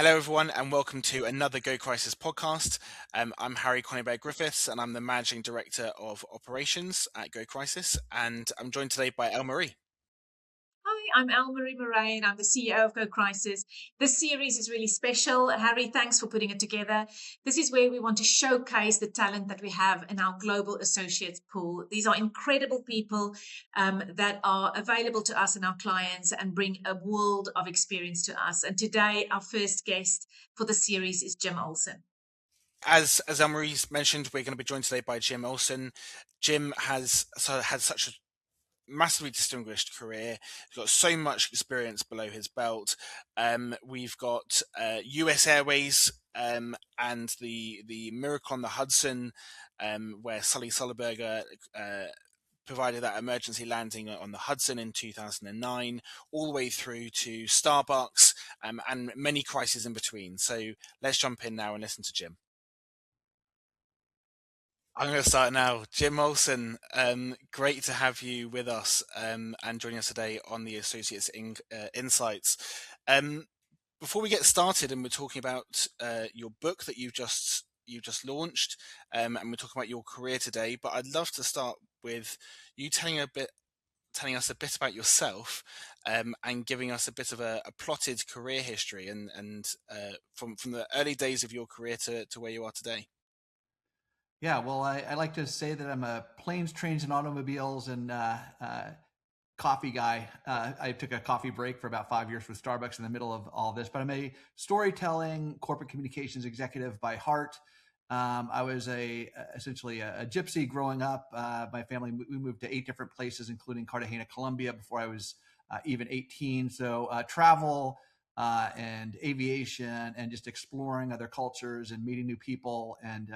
Hello, everyone, and welcome to another GoCrisis podcast. I'm Harry Conibear-Griffiths, and I'm the Managing Director of Operations at GoCrisis, and I'm joined today by Elmarie. Hi, I'm Elmarie Marais, and I'm the CEO of GoCrisis. This series is really special. Harry, thanks for putting it together. This is where we want to showcase the talent that we have in our global associates pool. These are incredible people that are available to us and our clients and bring a world of experience to us. And today, our first guest for the series is Jim Olson. As Elmarie's mentioned, we're going to be joined today by Jim Olson. Jim has had such a massively distinguished career. He's got so much experience below his belt. We've got US Airways and the Miracle on the Hudson, where Sully Sullenberger provided that emergency landing on the Hudson in 2009, all the way through to Starbucks and many crises in between. So let's jump in now and listen to Jim. I'm going to start now. Jim Olson, great to have you with us and joining us today on the Associates Insights. Before we get started, and we're talking about your book that you've just launched, and we're talking about your career today, but I'd love to start with you telling us a bit about yourself and giving us a bit of a plotted career history and from the early days of your career to where you are today. Yeah, well, I like to say that I'm a planes, trains, and automobiles and coffee guy. I took a coffee break for about 5 years with Starbucks in the middle of all this, but I'm a storytelling corporate communications executive by heart. I was essentially a gypsy growing up. My family, we moved to 8 different places, including Cartagena, Colombia, before I was even 18. So travel and aviation and just exploring other cultures and meeting new people and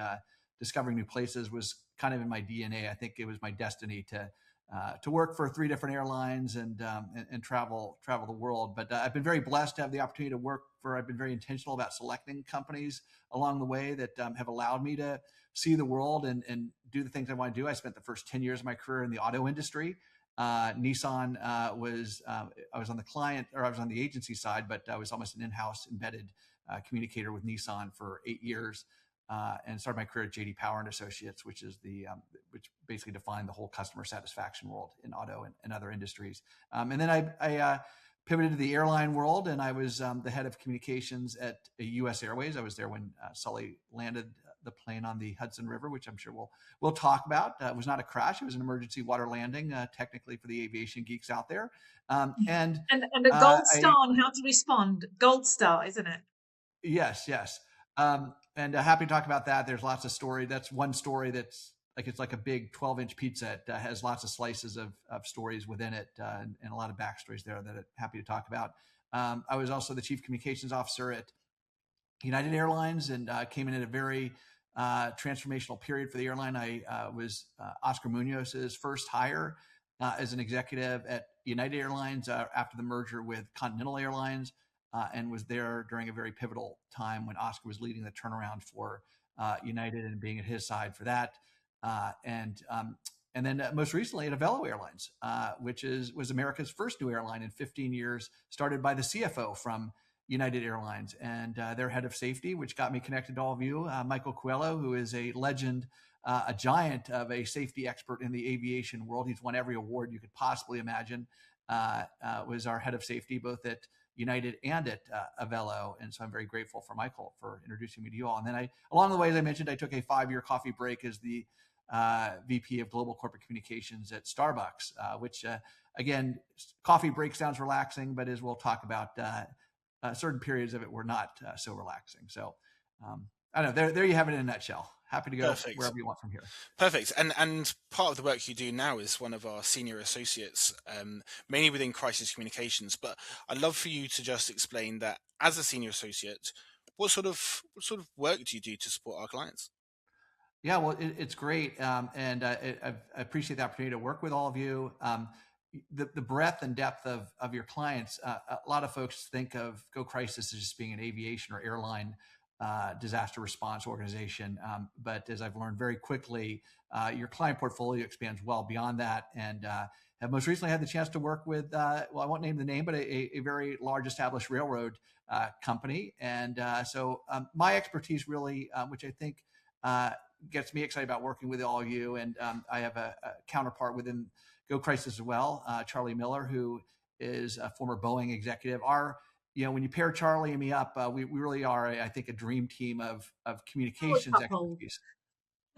discovering new places was kind of in my DNA. I think it was my destiny to work for 3 different airlines and travel the world. But I've been very blessed to have the opportunity to work for. I've been very intentional about selecting companies along the way that have allowed me to see the world and do the things I want to do. I spent the first 10 years of my career in the auto industry. Nissan I was on the client, or I was on the agency side, but I was almost an in-house embedded communicator with Nissan for 8 years. And started my career at JD Power and Associates, which is which basically defined the whole customer satisfaction world in auto and other industries. And then I pivoted to the airline world, and I was the head of communications at US Airways. I was there when Sully landed the plane on the Hudson River, which I'm sure we'll talk about. It was not a crash; it was an emergency water landing, technically for the aviation geeks out there. And the gold star on how to respond. Gold star, isn't it? Yes. And happy to talk about that. There's lots of story. That's one story that's it's like a big 12-inch pizza. It has lots of slices of stories within it and a lot of backstories there that I'm happy to talk about. I was also the chief communications officer at United Airlines and came in at a very transformational period for the airline. I was Oscar Munoz's first hire as an executive at United Airlines after the merger with Continental Airlines. And was there during a very pivotal time when Oscar was leading the turnaround for United and being at his side for that. And then most recently at Avelo Airlines, which was America's first new airline in 15 years, started by the CFO from United Airlines and their head of safety, which got me connected to all of you, Michael Coelho, who is a legend, a giant of a safety expert in the aviation world. He's won every award you could possibly imagine. Was our head of safety both at United and at Avelo. And so I'm very grateful for Michael for introducing me to you all. And then along the way, as I mentioned, I took a 5-year coffee break as the VP of Global Corporate Communications at Starbucks, which again, coffee break sounds relaxing, but as we'll talk about, certain periods of it were not so relaxing. So I don't know, there you have it in a nutshell. Happy to go Perfect. wherever you want from here. Perfect. And part of the work you do now is one of our senior associates, mainly within crisis communications. But I'd love for you to just explain that as a senior associate, what sort of work do you do to support our clients? Yeah, well, it's great. And I appreciate the opportunity to work with all of you. The breadth and depth of your clients, a lot of folks think of GoCrisis as just being an aviation or airline disaster response organization. But as I've learned very quickly, your client portfolio expands well beyond that. And have most recently had the chance to work with, well, I won't name the name, but a very large established railroad company. And so my expertise really, which I think gets me excited about working with all of you. And I have a counterpart within GoCrisis as well, Charlie Miller, who is a former Boeing executive. When you pair Charlie and me up, we really are, I think, a dream team of communications expertise.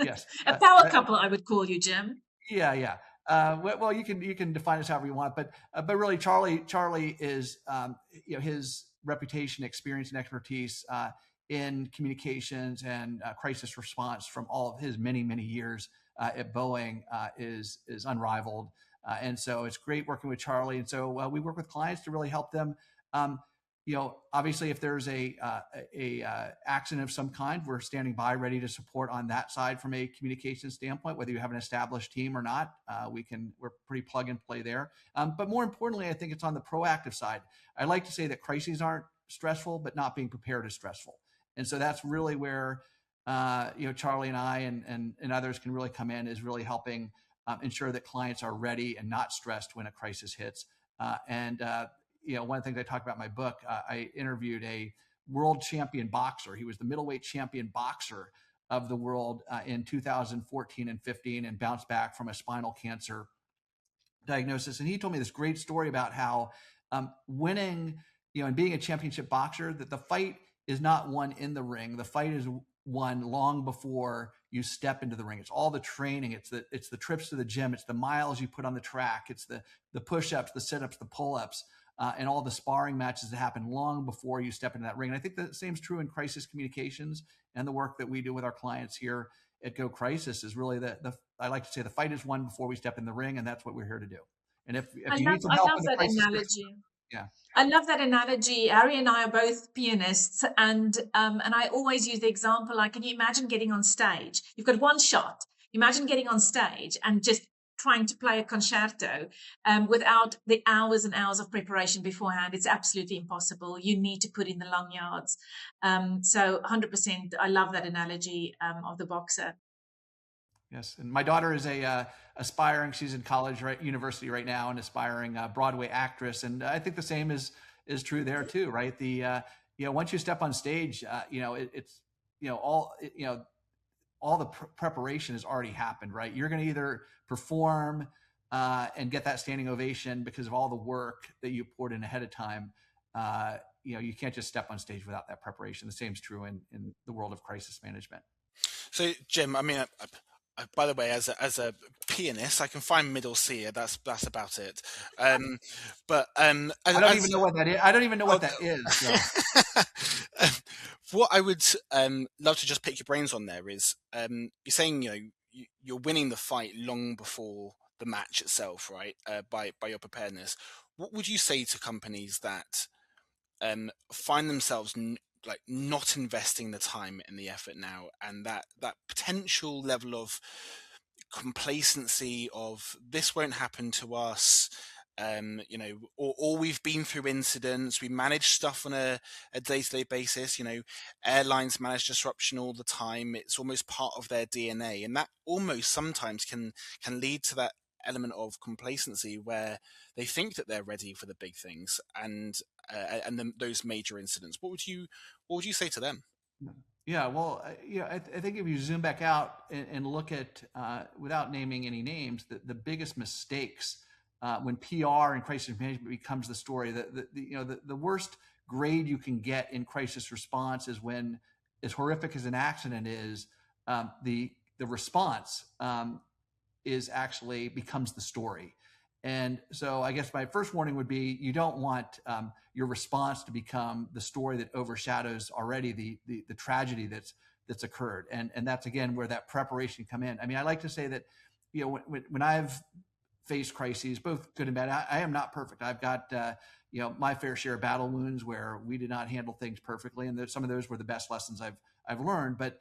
Yes, a power couple, I would call you, Jim. Yeah. Well, you can define us however you want, but really, Charlie is, his reputation, experience, and expertise in communications and crisis response from all of his many years at Boeing is unrivaled, and so it's great working with Charlie. And so we work with clients to really help them. Obviously, if there's a accident of some kind, we're standing by, ready to support on that side from a communication standpoint. Whether you have an established team or not, we're pretty plug and play there. But more importantly, I think it's on the proactive side. I like to say that crises aren't stressful, but not being prepared is stressful. And so that's really where Charlie and I and others can really come in, is really helping ensure that clients are ready and not stressed when a crisis hits. One of the things I talk about in my book, I interviewed a world champion boxer. He was the middleweight champion boxer of the world in 2014 and 15, and bounced back from a spinal cancer diagnosis. And he told me this great story about how winning, and being a championship boxer, that the fight is not won in the ring. The fight is won long before you step into the ring. It's all the training. It's the trips to the gym. It's the miles you put on the track. It's the push-ups, the sit-ups, the pull-ups. And all the sparring matches that happen long before you step into that ring. And I think the same is true in crisis communications, and the work that we do with our clients here at GoCrisis is really I like to say the fight is won before we step in the ring, and that's what we're here to do. And if you need some help in the crisis, analogy. Yeah. I love that analogy. Harry and I are both pianists, and I always use the example, like, can you imagine getting on stage? You've got one shot. Imagine getting on stage and just trying to play a concerto without the hours and hours of preparation beforehand. It's absolutely impossible. You need to put in the long yards. So 100%, I love that analogy of the boxer. Yes, and my daughter is aspiring. She's in college, university right now, and aspiring Broadway actress. And I think the same is true there too, right? Once you step on stage, all the preparation has already happened, right? You're going to either perform and get that standing ovation because of all the work that you poured in ahead of time. You can't just step on stage without that preparation. The same is true in the world of crisis management. So, Jim, I mean, by the way, as a pianist, I can find middle C. That's about it. I don't even know what that is. I don't even know what that is. So. What I would love to just pick your brains on there is, you're saying you're winning the fight long before the match itself, right? By your preparedness. What would you say to companies that find themselves not investing the time and the effort now, and that potential level of complacency of this won't happen to us, or we've been through incidents, we manage stuff on a day-to-day basis, airlines manage disruption all the time, it's almost part of their DNA, and that almost sometimes can lead to that element of complacency where they think that they're ready for the big things and those major incidents. What would you say to them? Yeah, well, I think if you zoom back out and look at, without naming any names, the biggest mistakes when PR and crisis management becomes the story, the worst grade you can get in crisis response is when, as horrific as an accident is, the response is actually becomes the story. And so I guess my first warning would be, you don't want your response to become the story that overshadows already the tragedy that's occurred. And that's, again, where that preparation come in. I mean, I like to say that, when I've faced crises, both good and bad, I am not perfect. I've got, my fair share of battle wounds where we did not handle things perfectly. And some of those were the best lessons I've learned. But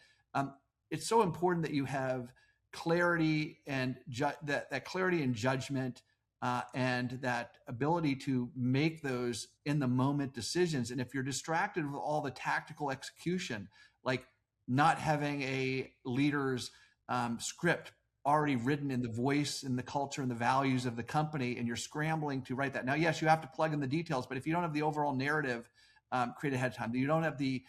it's so important that you have clarity and that clarity and judgment and that ability to make those in the moment decisions. And if you're distracted with all the tactical execution, like not having a leader's script already written in the voice and the culture and the values of the company, and you're scrambling to write that. Now, yes, you have to plug in the details, but if you don't have the overall narrative created ahead of time, you don't have the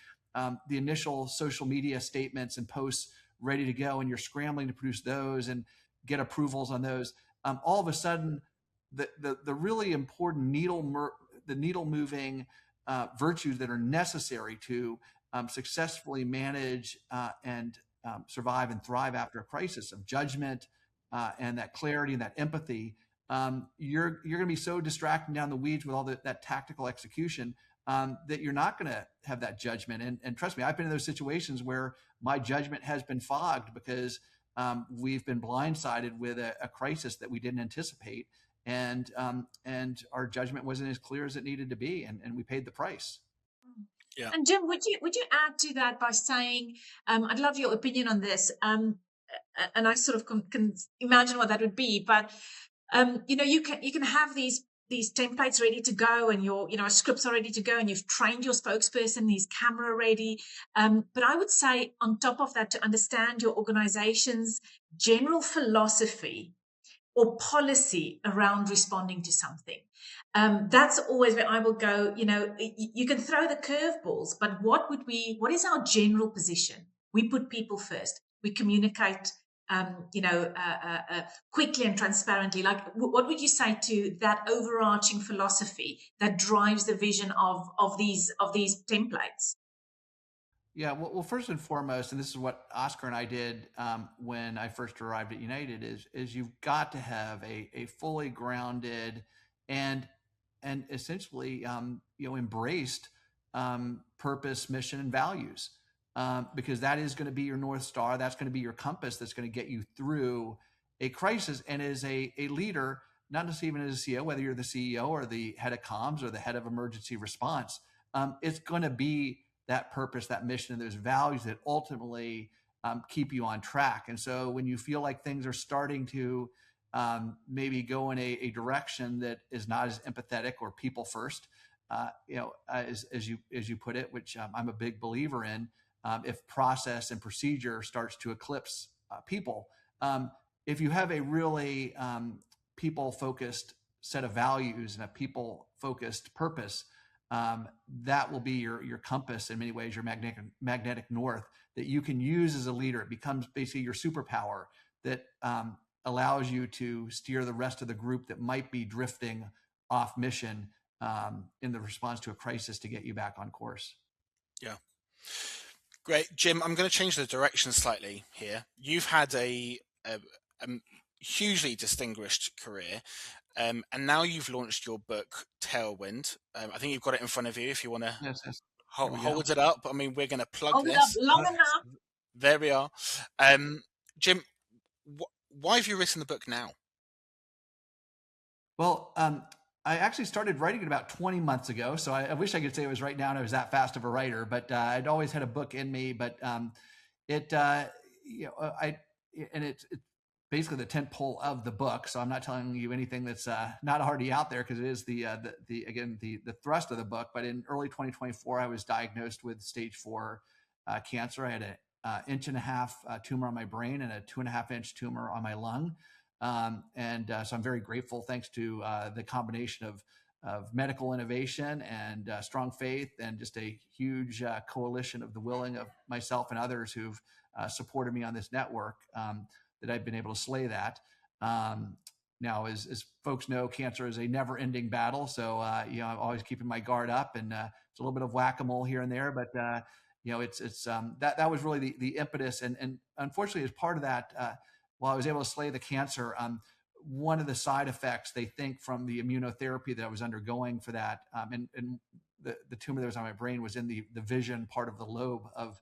initial social media statements and posts ready to go, and you're scrambling to produce those and get approvals on those, all of a sudden, the really important needle moving virtues that are necessary to successfully manage and survive and thrive after a crisis of judgment and that clarity and that empathy. You're going to be so distracted down the weeds with all that tactical execution that you're not going to have that judgment. And trust me, I've been in those situations where my judgment has been fogged because we've been blindsided with a crisis that we didn't anticipate. And our judgment wasn't as clear as it needed to be, and we paid the price. Yeah. And Jim, would you add to that by saying, I'd love your opinion on this, and I sort of can imagine what that would be, but you can have these templates ready to go, and your scripts are ready to go, and you've trained your spokesperson, he's camera ready. But I would say on top of that, to understand your organization's general philosophy or policy around responding to something. That's always where I will go. You can throw the curveballs, but what is our general position? We put people first. We communicate, quickly and transparently. Like, what would you say to that overarching philosophy that drives the vision of these templates? Yeah, well, first and foremost, and this is what Oscar and I did when I first arrived at United, is you've got to have a fully grounded and essentially embraced purpose, mission, and values, because that is going to be your North Star. That's going to be your compass. That's going to get you through a crisis. And as a leader, not necessarily even as a CEO, whether you're the CEO or the head of comms or the head of emergency response, it's going to be that purpose, that mission, and those values that ultimately keep you on track. And so when you feel like things are starting to maybe go in a direction that is not as empathetic or people first, as you put it, which I'm a big believer in, if process and procedure starts to eclipse people, if you have a really people-focused set of values and a people-focused purpose, that will be your compass in many ways, your magnetic north that you can use as a leader. It becomes basically your superpower that allows you to steer the rest of the group that might be drifting off mission in the response to a crisis to get you back on course. Yeah. Great. Jim, I'm going to change the direction slightly here. You've had a hugely distinguished career. And now you've launched your book, Tailwind. I think you've got it in front of you if you want to hold it up. I mean, we're going to plug this. Hold it up long enough. There we are. Jim, why have you written the book now? Well, I actually started writing it about 20 months ago. So I wish I could say it was right now and I was that fast of a writer, but I'd always had a book in me. But it's basically the tentpole of the book. So I'm not telling you anything that's not already out there, because it is the thrust of the book. But in early 2024, I was diagnosed with stage 4 cancer. I had an 1.5-inch tumor on my brain and a 2.5-inch tumor on my lung. So I'm very grateful, thanks to the combination of medical innovation and strong faith and just a huge coalition of the willing of myself and others who've supported me on this network, that I've been able to slay that. Now, as folks know, cancer is a never-ending battle. So, I'm always keeping my guard up, and it's a little bit of whack-a-mole here and there. But that was really the impetus. And unfortunately, as part of that, while I was able to slay the cancer, one of the side effects they think from the immunotherapy that I was undergoing for that, and the tumor that was on my brain was in the vision part of the lobe of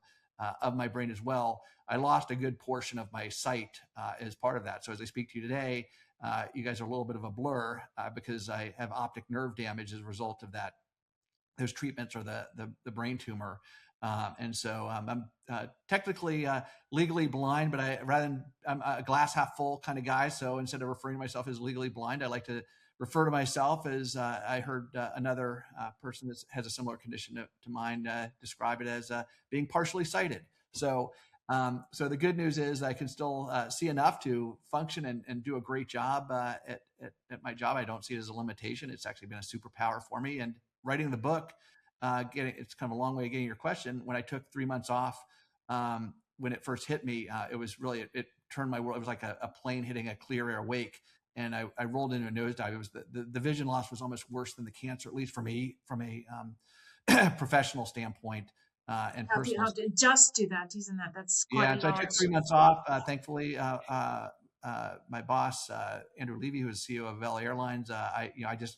my brain as well. I lost a good portion of my sight as part of that. So as I speak to you today, you guys are a little bit of a blur because I have optic nerve damage as a result of that those treatments or the brain tumor. And so I'm technically legally blind, but I'm a glass half full kind of guy. So instead of referring to myself as legally blind, I like to refer to myself as I heard another person that has a similar condition to mine describe it as being partially sighted. So so the good news is I can still see enough to function and do a great job at my job. I don't see it as a limitation. It's actually been a superpower for me. And writing the book, it's kind of a long way of getting your question. When I took 3 months off, when it first hit me, it was really, it turned my world. It was like a plane hitting a clear air wake. And I rolled into a nosedive. It was the vision loss was almost worse than the cancer, at least for me, from a professional standpoint and personal. How to adjust to that, isn't that? That's quite yeah. So I took 3 months off. Thankfully, my boss, Andrew Levy, who is CEO of Avelo Airlines,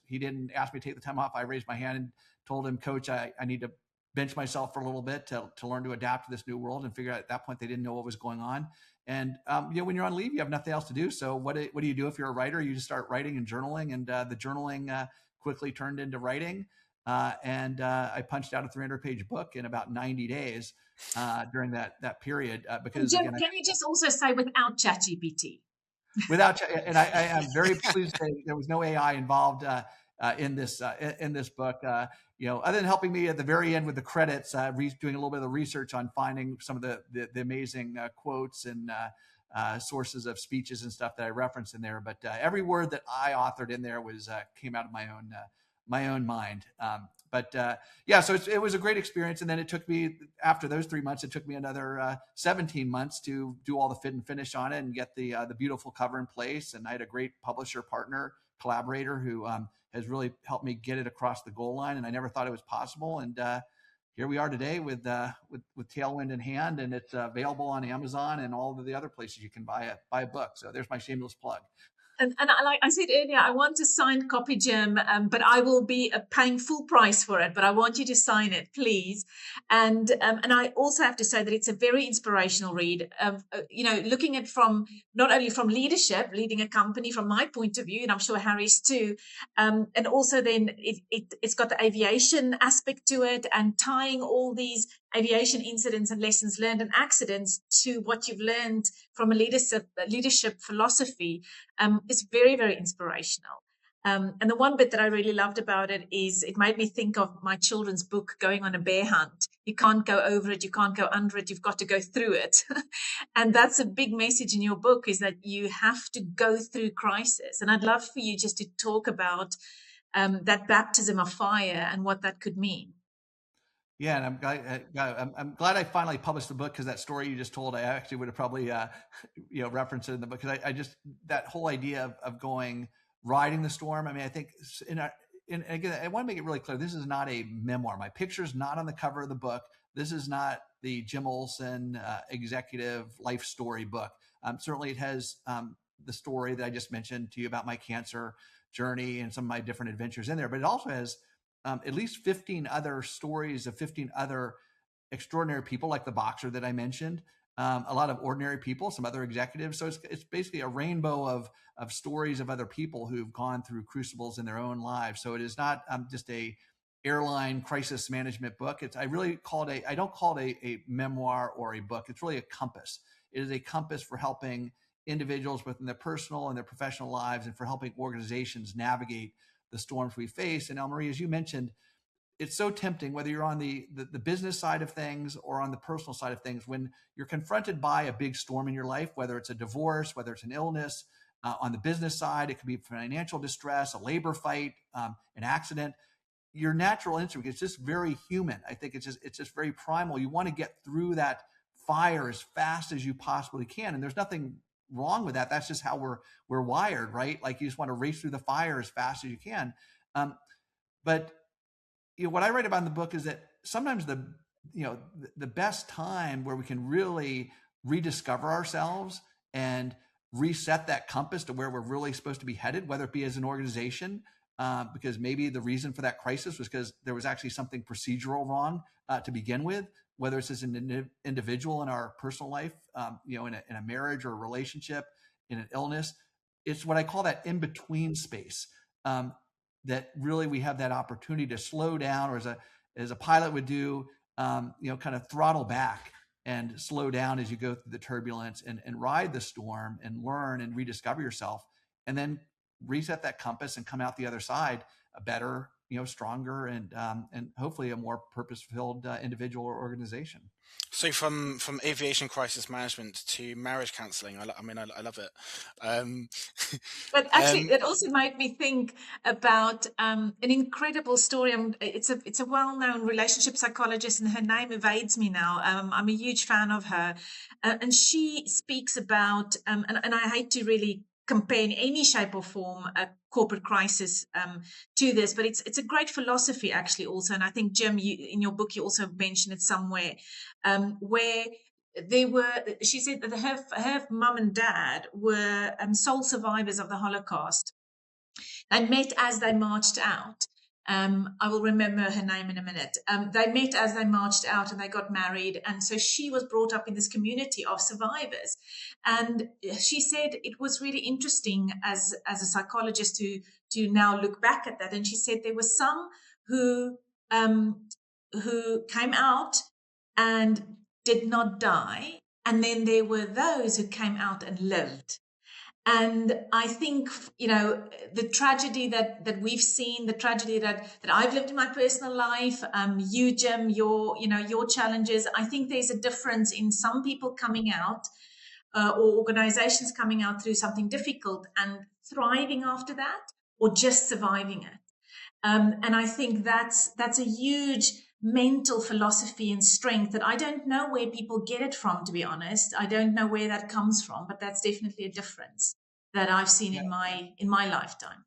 he didn't ask me to take the time off. I raised my hand and told him, Coach, I need to bench myself for a little bit to learn to adapt to this new world and figure out. At that point, they didn't know what was going on. And when you're on leave, you have nothing else to do. So what do you do if you're a writer? You just start writing and journaling, and the journaling quickly turned into writing. And I punched out a 300-page book in about 90 days during that period. Because Jim, again, can you just also say without ChatGPT? And I am very pleased to say there was no AI involved in this book. Other than helping me at the very end with the credits, doing a little bit of the research on finding some of the amazing quotes and sources of speeches and stuff that I referenced in there. But every word that I authored in there came out of my own mind. So it was a great experience. And then it took me, after those 3 months, it took me another 17 months to do all the fit and finish on it and get the beautiful cover in place. And I had a great publisher partner, collaborator who has really helped me get it across the goal line. And I never thought it was possible. And here we are today with Tailwind in hand, and it's available on Amazon and all of the other places you can buy a book. So there's my shameless plug. And like I said earlier, I want a signed copy, Jim, but I will be paying full price for it. But I want you to sign it, please. And I also have to say that it's a very inspirational read. Looking at from not only from leadership, leading a company from my point of view, and I'm sure Harry's too, and also then it's got the aviation aspect to it, and tying all these aviation incidents and lessons learned and accidents to what you've learned from a leadership philosophy is very, very inspirational. And the one bit that I really loved about it is it made me think of my children's book, Going on a Bear Hunt. You can't go over it. You can't go under it. You've got to go through it. And that's a big message in your book, is that you have to go through crisis. And I'd love for you just to talk about that baptism of fire and what that could mean. Yeah, and I'm glad I finally published the book, because that story you just told, I actually would have probably referenced it in the book, because I just, that whole idea of riding the storm. I mean, I think and again, I want to make it really clear, this is not a memoir. My picture's not on the cover of the book. This is not the Jim Olson executive life story book. Certainly, it has the story that I just mentioned to you about my cancer journey and some of my different adventures in there, but it also has at least 15 other stories of 15 other extraordinary people, like the boxer that I mentioned, a lot of ordinary people, some other executives. So it's basically a rainbow of stories of other people who've gone through crucibles in their own lives. So it is not just a airline crisis management book. I don't call it a memoir or a book. It's really a compass. It is a compass for helping individuals within their personal and their professional lives, and for helping organizations navigate the storms we face. And Elmarie, as you mentioned, it's so tempting, whether you're on the business side of things or on the personal side of things, when you're confronted by a big storm in your life, whether it's a divorce, whether it's an illness, on the business side, it could be financial distress, a labor fight, an accident. Your natural instinct, it's just very human. I think it's just very primal. You want to get through that fire as fast as you possibly can. And there's nothing wrong with that. That's just how we're wired, right? Like, you just want to race through the fire as fast as you can. But what I write about in the book is that sometimes the best time where we can really rediscover ourselves and reset that compass to where we're really supposed to be headed, whether it be as an organization, because maybe the reason for that crisis was because there was actually something procedural wrong to begin with, whether it's as an individual in our personal life, in a marriage or a relationship, in an illness. It's what I call that in-between space. that really we have that opportunity to slow down, or as a pilot would do, kind of throttle back and slow down as you go through the turbulence and ride the storm and learn and rediscover yourself, and then reset that compass and come out the other side a better, stronger, and hopefully a more purpose-filled individual or organization. So from aviation crisis management to marriage counselling, I love it. But actually, it also made me think about an incredible story. It's a well-known relationship psychologist, and her name evades me now. I'm a huge fan of her, and she speaks about, and I hate to really compare in any shape or form a corporate crisis to this, but it's a great philosophy actually also. And I think, Jim, in your book, you also mentioned it somewhere, where she said that her mum and dad were sole survivors of the Holocaust. They met as they marched out. I will remember her name in a minute. They met as they marched out and they got married. And so she was brought up in this community of survivors. And she said it was really interesting as a psychologist to now look back at that. And she said there were some who came out and did not die. And then there were those who came out and lived. And I think, the tragedy that we've seen, the tragedy that I've lived in my personal life, you, Jim, your challenges, I think there's a difference in some people coming out or organizations coming out through something difficult and thriving after that, or just surviving it. And I think that's a huge mental philosophy and strength that I don't know where people get it from, to be honest. I don't know where that comes from, but that's definitely a difference that I've seen in my lifetime.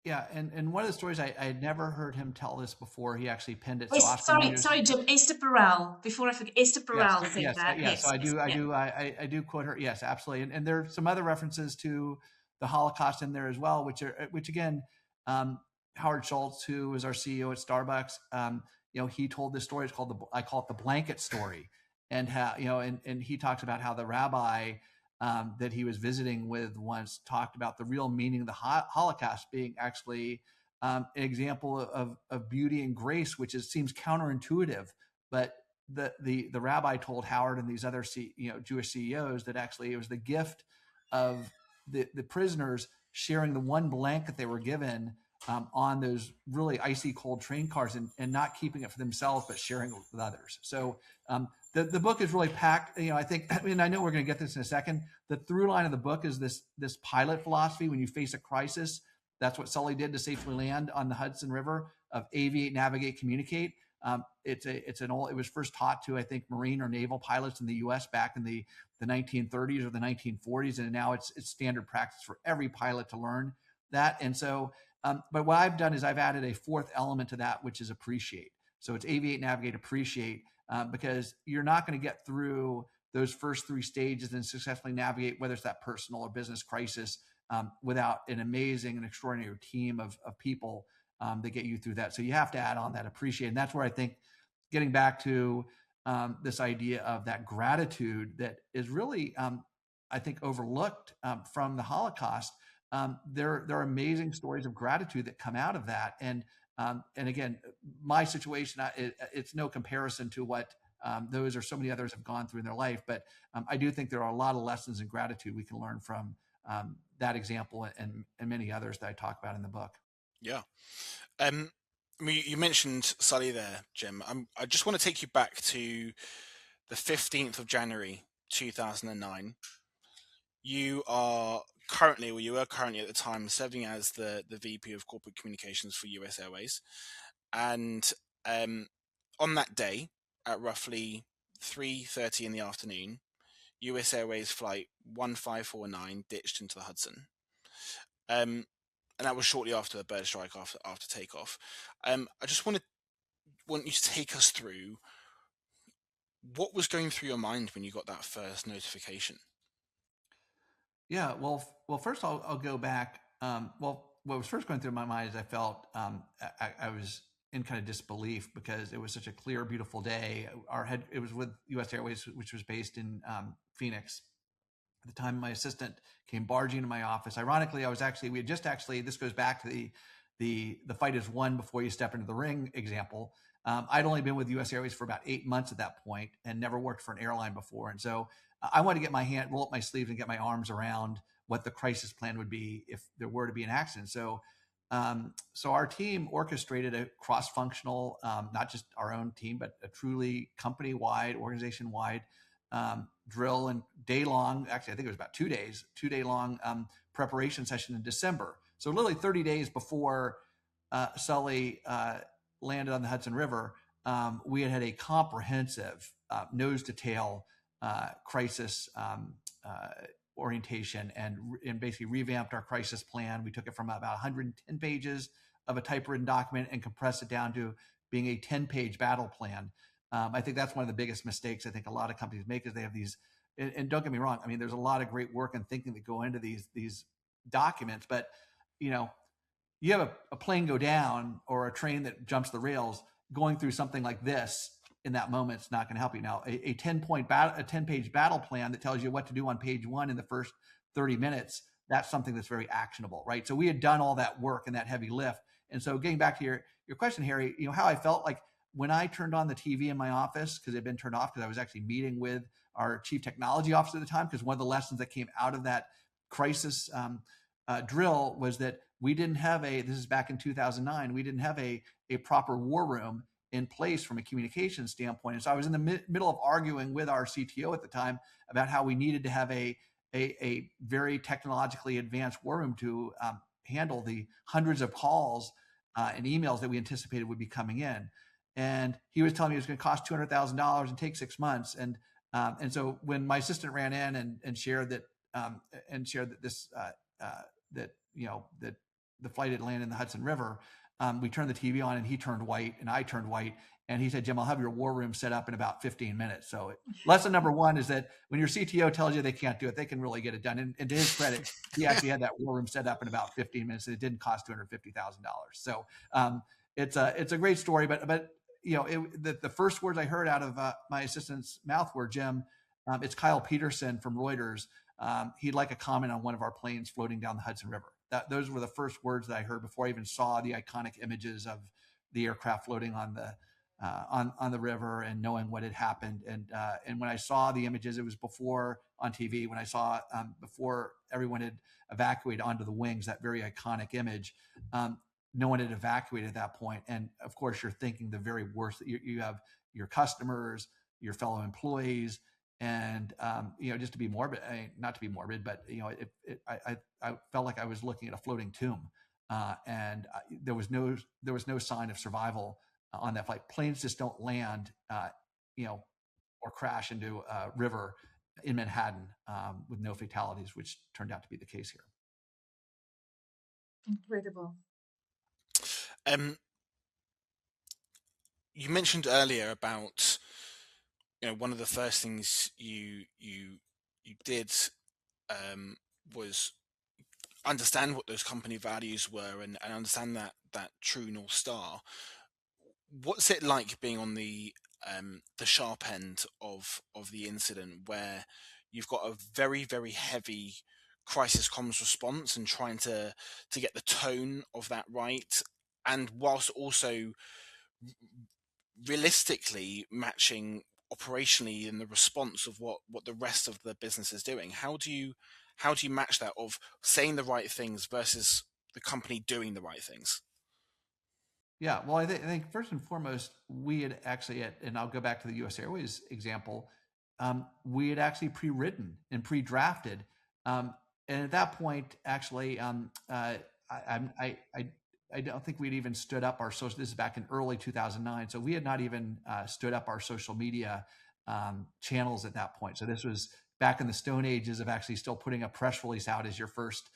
Yeah, and one of the stories I had never heard him tell this before. He actually penned it. Sorry, Jim. Esther Perel. Before I forget, Esther Perel said that. Yes, so I do quote her. Yes, absolutely. And there are some other references to the Holocaust in there as well, which again, Howard Schultz, who was our CEO at Starbucks, he told this story. It's called I call it the blanket story, and how and he talks about how the rabbi that he was visiting with once talked about the real meaning of the Holocaust being actually an example of beauty and grace, which seems counterintuitive. But the rabbi told Howard and these other Jewish CEOs that actually it was the gift of the prisoners sharing the one blanket they were given on those really icy cold train cars, and not keeping it for themselves, but sharing it with others. So the book is really packed. I think, I know we're going to get this in a second. The through line of the book is this pilot philosophy. When you face a crisis, that's what Sully did to safely land on the Hudson River, of aviate, navigate, communicate. It was first taught to, I think, Marine or naval pilots in the U.S. back in the 1930s or the 1940s, and now it's standard practice for every pilot to learn that. And so, but what I've done is I've added a fourth element to that, which is appreciate. So it's aviate, navigate, appreciate, because you're not going to get through those first three stages and successfully navigate, whether it's that personal or business crisis, without an amazing and extraordinary team of people that get you through that. So you have to add on that appreciate. And that's where I think getting back to this idea of that gratitude that is really, I think, overlooked from the Holocaust. There are amazing stories of gratitude that come out of that. And again, my situation, it's no comparison to what those or so many others have gone through in their life. But I do think there are a lot of lessons in gratitude we can learn from that example and many others that I talk about in the book. Yeah. You mentioned Sully there, Jim. I just want to take you back to the 15th of January, 2009. You were currently at the time serving as the VP of Corporate Communications for US Airways. And on that day, at roughly 3:30 in the afternoon, US Airways flight 1549 ditched into the Hudson. And that was shortly after the bird strike, after takeoff. I just want you to take us through what was going through your mind when you got that first notification. Yeah, well, first I'll go back. What was first going through my mind is I felt I was in kind of disbelief because it was such a clear, beautiful day. It was with US Airways, which was based in Phoenix. At the time, my assistant came barging into my office. Ironically, this goes back to the fight is won before you step into the ring example. I'd only been with US Airways for about 8 months at that point and never worked for an airline before. And so I wanted to get roll up my sleeves and get my arms around what the crisis plan would be if there were to be an accident. So our team orchestrated a cross-functional, not just our own team, but a truly company-wide, organization-wide drill and day-long, actually I think it was about 2 days, 2-day-long preparation session in December. So literally 30 days before Sully landed on the Hudson River, we had a comprehensive nose-to-tail crisis orientation and basically revamped our crisis plan. We took it from about 110 pages of a typewritten document and compressed it down to being a 10-page battle plan. I think that's one of the biggest mistakes I think a lot of companies make is they have these, and don't get me wrong, I mean, there's a lot of great work and thinking that go into these documents, but you have a plane go down or a train that jumps the rails, going through something like this in that moment, it's not going to help you. Now, a 10-page battle plan that tells you what to do on page 1 in the first 30 minutes, that's something that's very actionable, right? So we had done all that work and that heavy lift. And so getting back to your question, Harry, how I felt like when I turned on the TV in my office, because it had been turned off because I was actually meeting with our chief technology officer at the time, because one of the lessons that came out of that crisis drill was that we didn't have this is back in 2009, we didn't have a proper war room in place from a communication standpoint. And so I was in the middle of arguing with our CTO at the time about how we needed to have a very technologically advanced war room to handle the hundreds of calls and emails that we anticipated would be coming in. And he was telling me it was going to cost $200,000 and take 6 months. And so when my assistant ran in and shared that this that the flight had landed in the Hudson River, we turned the TV on and he turned white and I turned white. And he said, Jim, I'll have your war room set up in about 15 minutes. So lesson number 1 is that when your CTO tells you they can't do it, they can really get it done. And to his credit, he actually had that war room set up in about 15 minutes and it didn't cost $250,000. So it's a great story, but the first words I heard out of my assistant's mouth were, Jim, it's Kyle Peterson from Reuters. He'd like a comment on one of our planes floating down the Hudson River. Those were the first words that I heard before I even saw the iconic images of the aircraft floating on the river and knowing what had happened. And when I saw the images, it was before on TV, when I saw before everyone had evacuated onto the wings, that very iconic image. No one had evacuated at that point. And of course, you're thinking the very worst. You have your customers, your fellow employees, and just to be morbid, not to be morbid, but I felt like I was looking at a floating tomb, and there was no sign of survival on that flight. Planes just don't land, or crash into a river in Manhattan with no fatalities, which turned out to be the case here. Incredible. You mentioned earlier about one of the first things you did was understand what those company values were and understand that true North Star. What's it like being on the sharp end of the incident, where you've got a very, very heavy crisis comms response and trying to get the tone of that right, and whilst also realistically matching operationally in the response of what the rest of the business is doing? How do you match that of saying the right things versus the company doing the right things? Yeah, well, I think first and foremost, we had actually, and I'll go back to the US Airways example, we had actually pre-written and pre-drafted. And at that point, actually, I don't think we'd even stood up our social. This is back in early 2009, so we had not even stood up our social media channels at that point. So this was back in the stone ages of actually still putting a press release out as your first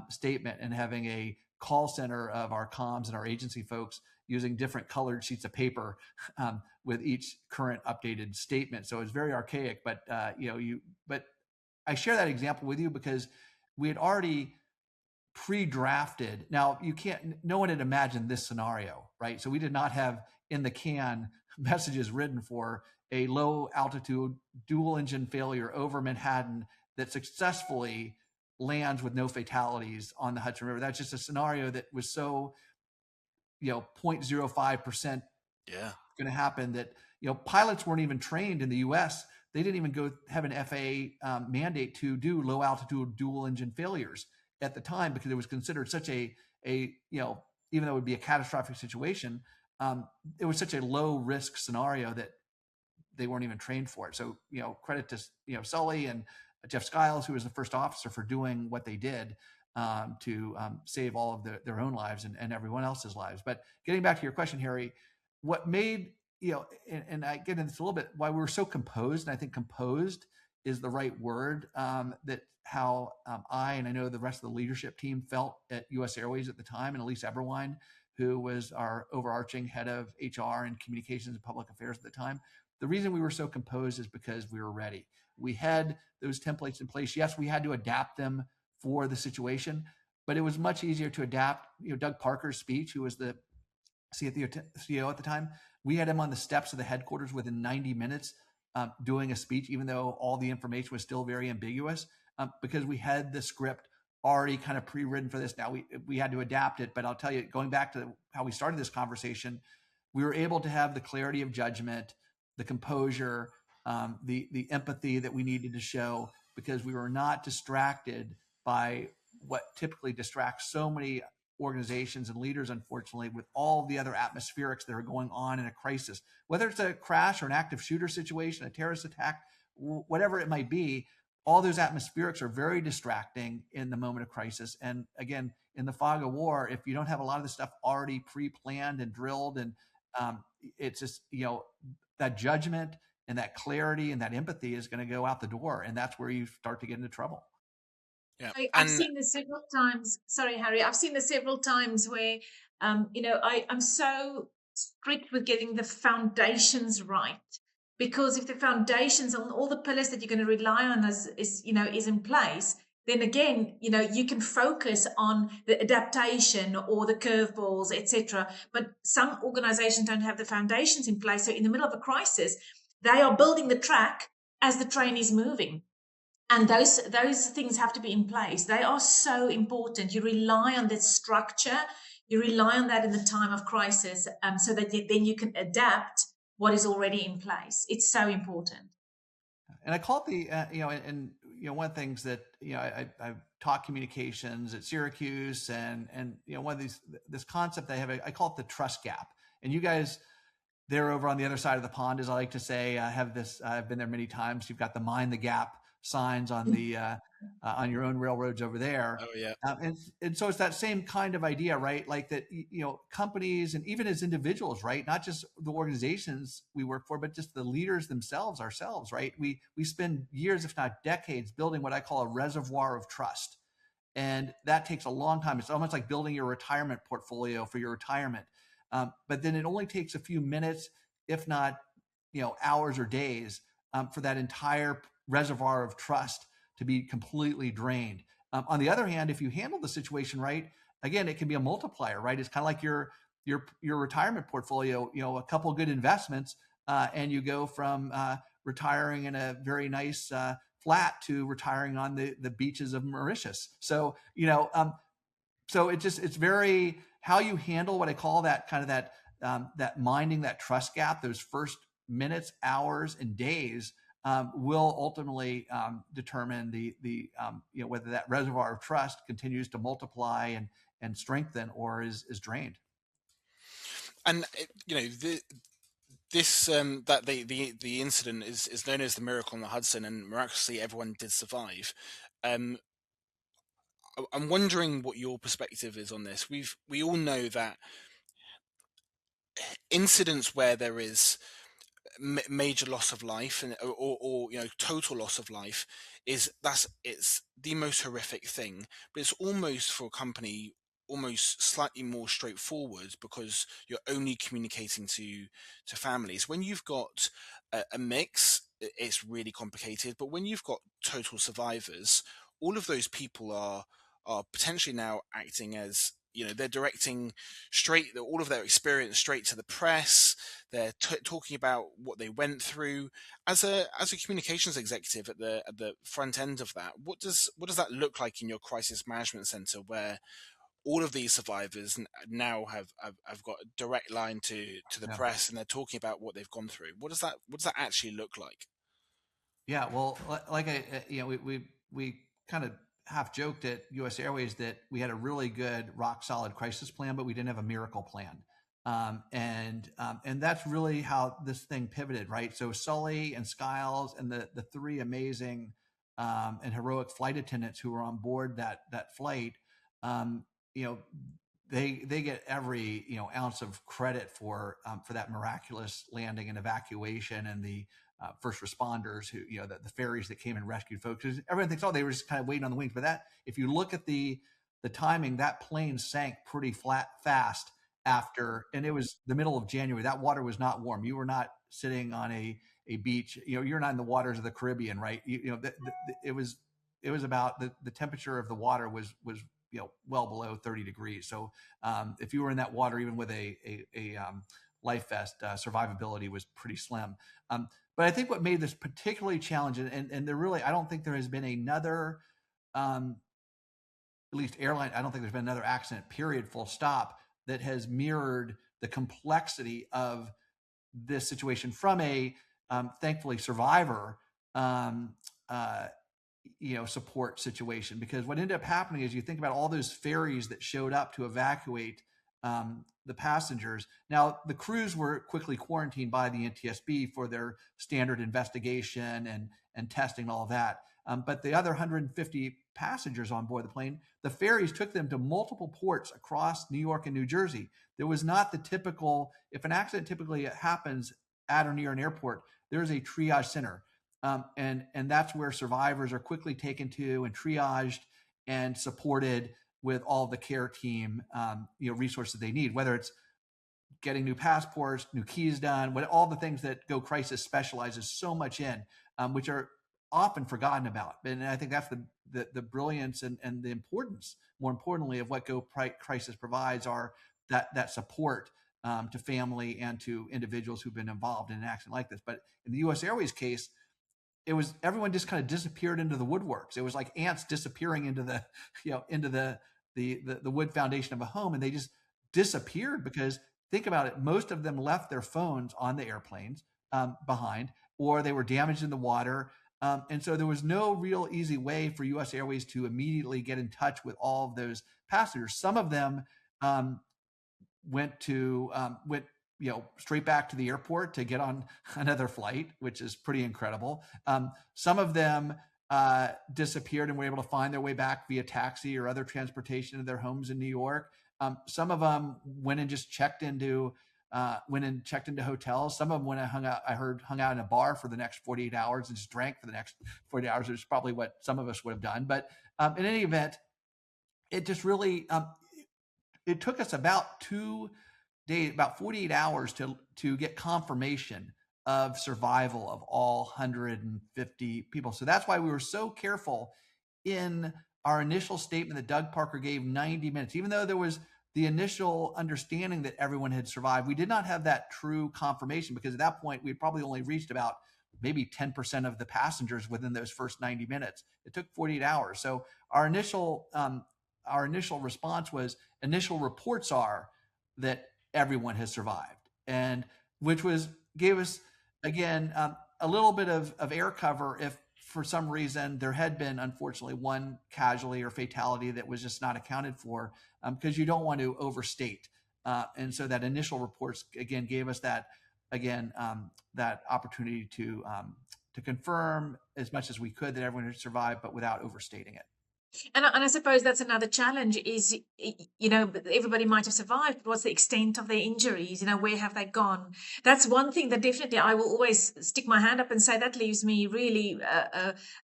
statement and having a call center of our comms and our agency folks using different colored sheets of paper with each current updated statement. So it was very archaic, but but I share that example with you because we had already pre-drafted. Now no one had imagined this scenario, right? So we did not have in the can messages written for a low altitude dual engine failure over Manhattan that successfully lands with no fatalities on the Hudson River. That's just a scenario that was so 0.05% Yeah. going to happen, that pilots weren't even trained in the US. They didn't even go have an FAA mandate to do low altitude dual engine failures at the time, because it was considered such a even though it would be a catastrophic situation, it was such a low risk scenario that they weren't even trained for it. So credit to Sully and Jeff Skiles, who was the first officer, for doing what they did to save all of their own lives and everyone else's lives. But getting back to your question, Harry, what made and I get into this a little bit, why we were so composed, and I think composed is the right word, that how I know the rest of the leadership team felt at US Airways at the time, and Elise Eberwein, who was our overarching head of HR and communications and public affairs at the time. The reason we were so composed is because we were ready. We had those templates in place. Yes, we had to adapt them for the situation, but it was much easier to adapt. Doug Parker's speech, who was the CEO at the time, we had him on the steps of the headquarters within 90 minutes doing a speech, even though all the information was still very ambiguous, because we had the script already kind of pre-written for this. Now we had to adapt it, but I'll tell you, going back to how we started this conversation, we were able to have the clarity of judgment, the composure, the empathy that we needed to show, because we were not distracted by what typically distracts so many organizations and leaders, unfortunately, with all the other atmospherics that are going on in a crisis, whether it's a crash or an active shooter situation, a terrorist attack, whatever it might be. All those atmospherics are very distracting in the moment of crisis. And again, in the fog of war, if you don't have a lot of the stuff already pre-planned and drilled, and it's just, that judgment and that clarity and that empathy is going to go out the door. And that's where you start to get into trouble. Yeah. I've seen this several times. Sorry, Harry. I've seen this several times where, I'm so strict with getting the foundations right, because if the foundations on all the pillars that you're going to rely on is in place, then again, you can focus on the adaptation or the curveballs, etc. But some organizations don't have the foundations in place. So in the middle of a crisis, they are building the track as the train is moving. And those things have to be in place. They are so important. You rely on that structure. You rely on that in the time of crisis, so that then you can adapt what is already in place. It's so important. And I call it the, one of the things that, I've taught communications at Syracuse, and one of this concept I have, I call it the trust gap. And you guys, they're over on the other side of the pond, as I like to say, have this, I've been there many times. You've got the mind the gap signs on the on your own railroads over there. Oh yeah. And so it's that same kind of idea, right? Like that, companies, and even as individuals, right? Not just the organizations we work for, but just the leaders themselves, ourselves, right? We spend years, if not decades, building what I call a reservoir of trust. And that takes a long time. It's almost like building your retirement portfolio for your retirement. But then it only takes a few minutes, if not, hours or days, for that entire reservoir of trust to be completely drained. On the other hand, if you handle the situation right, again, it can be a multiplier, right? It's kind of like your retirement portfolio, a couple of good investments, and you go from retiring in a very nice flat to retiring on the beaches of Mauritius. So, so it's very, how you handle what I call that kind of that minding that trust gap, those first minutes, hours, and days, will ultimately determine the whether that reservoir of trust continues to multiply and strengthen, or is drained. And this the incident is known as the miracle on the Hudson, and miraculously everyone did survive. I'm wondering what your perspective is on this. We all know that incidents where there is major loss of life or total loss of life it's the most horrific thing, but it's almost, for a company, almost slightly more straightforward, because you're only communicating to families. When you've got a mix, it's really complicated, but when you've got total survivors, all of those people are potentially now acting as, they're directing all of their experience straight to the press. They're talking about what they went through. As a communications executive at the front end of that, what does that look like in your crisis management center, where all of these survivors now have got a direct line to the Yeah. press, and they're talking about what they've gone through. What does that actually look like? Yeah, well, like we kind of half joked at US Airways that we had a really good rock solid crisis plan, but we didn't have a miracle plan. And that's really how this thing pivoted, right? So Sully and Skiles and the three amazing and heroic flight attendants who were on board that flight, you know, they get every ounce of credit for that miraculous landing and evacuation, and the first responders who the ferries that came and rescued folks. Everyone thinks, oh, they were just kind of waiting on the wings, but that, if you look at the timing, that plane sank pretty fast after, and it was the middle of January. That water was not warm. You were not sitting on a beach. You're not in the waters of the Caribbean, right? It was about the temperature of the water was well below 30 degrees. So if you were in that water, even with a life vest, survivability was pretty slim. But I think what made this particularly challenging, and there really, I don't think there has been another, at least airline, I don't think there's been another accident, period, full stop, that has mirrored the complexity of this situation from a, thankfully, survivor, support situation. Because what ended up happening is, you think about all those ferries that showed up to evacuate the passengers. Now, the crews were quickly quarantined by the NTSB for their standard investigation and testing, all of that. But the other 150 passengers on board the plane, the ferries took them to multiple ports across New York and New Jersey. There was not the typical, if an accident typically happens at or near an airport, there is a triage center. And that's where survivors are quickly taken to and triaged and supported with all the care team, resources they need, whether it's getting new passports, new keys done, all the things that GoCrisis specializes so much in, which are often forgotten about. And I think that's the brilliance and the importance, more importantly, of what GoCrisis provides, are that support to family and to individuals who've been involved in an accident like this. But in the US Airways case, it was, everyone just kind of disappeared into the woodworks. It was like ants disappearing into the wood foundation of a home, and they just disappeared. Because think about it, most of them left their phones on the airplanes behind, or they were damaged in the water. And so there was no real easy way for US Airways to immediately get in touch with all of those passengers. Some of them went straight back to the airport to get on another flight, which is pretty incredible. Some of them disappeared and were able to find their way back via taxi or other transportation to their homes in New York. Some of them went and just checked into hotels. Some of them went and hung out in a bar for the next 48 hours and just drank for the next 48 hours, which is probably what some of us would have done. But in any event, it just really, it took us about 2 days, about 48 hours to get confirmation of survival of all 150 people. So that's why we were so careful in our initial statement that Doug Parker gave, 90 minutes. Even though there was the initial understanding that everyone had survived, we did not have that true confirmation, because at that point we probably only reached about maybe 10% of the passengers within those first 90 minutes. It took 48 hours. So our initial response was, initial reports are that everyone has survived, and which gave us, again, a little bit of air cover if for some reason there had been, unfortunately, one casualty or fatality that was just not accounted for, because you don't want to overstate. And so that initial reports, again, gave us that opportunity to confirm as much as we could that everyone had survived, but without overstating it. And I suppose that's another challenge is, everybody might have survived, but what's the extent of their injuries? Where have they gone? That's one thing that definitely I will always stick my hand up and say that leaves me really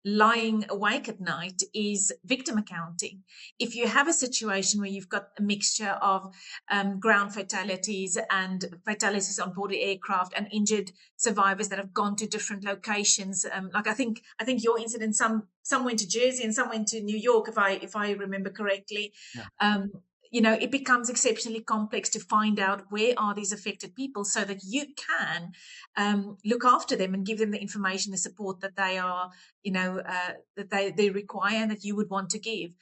lying awake at night, is victim accounting. If you have a situation where you've got a mixture of ground fatalities and fatalities on board the aircraft and injured survivors that have gone to different locations, like I think your incident, some went to Jersey and some went to New York, if I remember correctly. Yeah. it becomes exceptionally complex to find out where are these affected people so that you can look after them and give them the information, the support that they are, that they require and that you would want to give.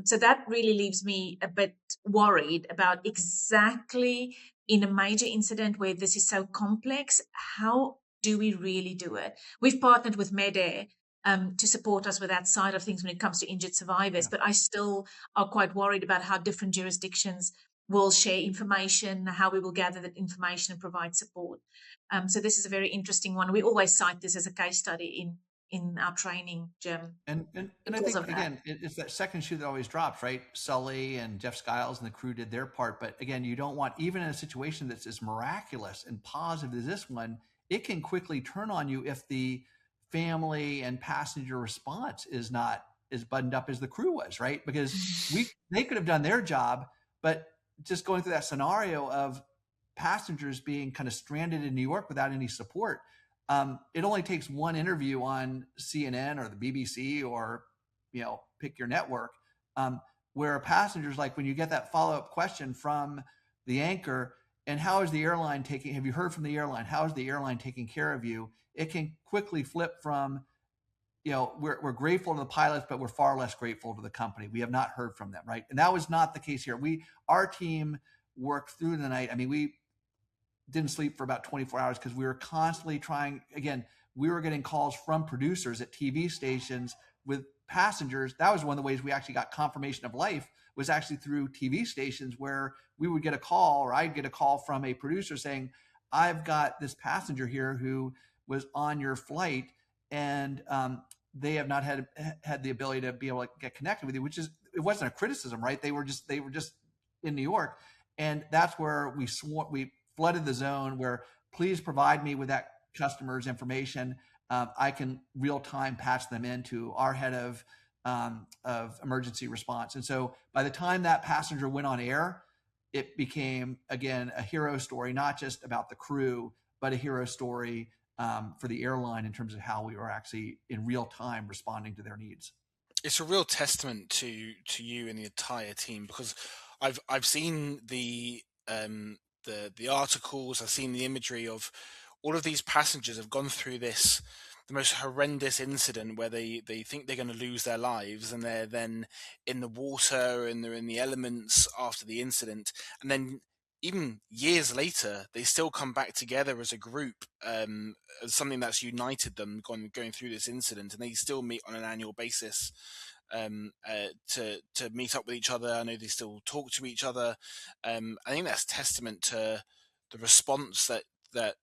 So that really leaves me a bit worried about exactly in a major incident where this is so complex, how do we really do it? We've partnered with MedAir to support us with that side of things when it comes to injured survivors, but I still are quite worried about how different jurisdictions will share information, how we will gather that information and provide support. So this is a very interesting one. We always cite this as a case study in our training, Jim. And I think, again, it's that second shoe that always drops, right? Sully and Jeff Skiles and the crew did their part. But again, you don't want, even in a situation that's as miraculous and positive as this one, it can quickly turn on you if the family and passenger response is not as buttoned up as the crew was, right? Because they could have done their job, but just going through that scenario of passengers being kind of stranded in New York without any support. It only takes one interview on CNN or the BBC or, pick your network, where passengers, like when you get that follow-up question from the anchor, and how is the airline taking, have you heard from the airline? How is the airline taking care of you? It can quickly flip from, we're grateful to the pilots, but we're far less grateful to the company. We have not heard from them, right? And that was not the case here. Our team worked through the night. I mean, we didn't sleep for about 24 hours because we were constantly trying. Again, we were getting calls from producers at TV stations with passengers. That was one of the ways we actually got confirmation of life, was actually through TV stations, where we would get a call, or I'd get a call from a producer saying, I've got this passenger here who was on your flight, and they have not had the ability to be able to get connected with you, which is, it wasn't a criticism, right? They were just in New York. And that's where we flooded the zone, where please provide me with that customer's information. I can real time patch them into our head of emergency response. And so by the time that passenger went on air, it became, again, a hero story, not just about the crew, but a hero story for the airline in terms of how we were actually in real time responding to their needs. It's a real testament to you and the entire team, because I've seen the articles, I've seen the imagery of all of these passengers have gone through the most horrendous incident where they think they're going to lose their lives, and they're then in the water and they're in the elements after the incident, and then even years later they still come back together as a group, as something that's united them going through this incident, and they still meet on an annual basis to meet up with each other. I know they still talk to each other. I think that's testament to the response that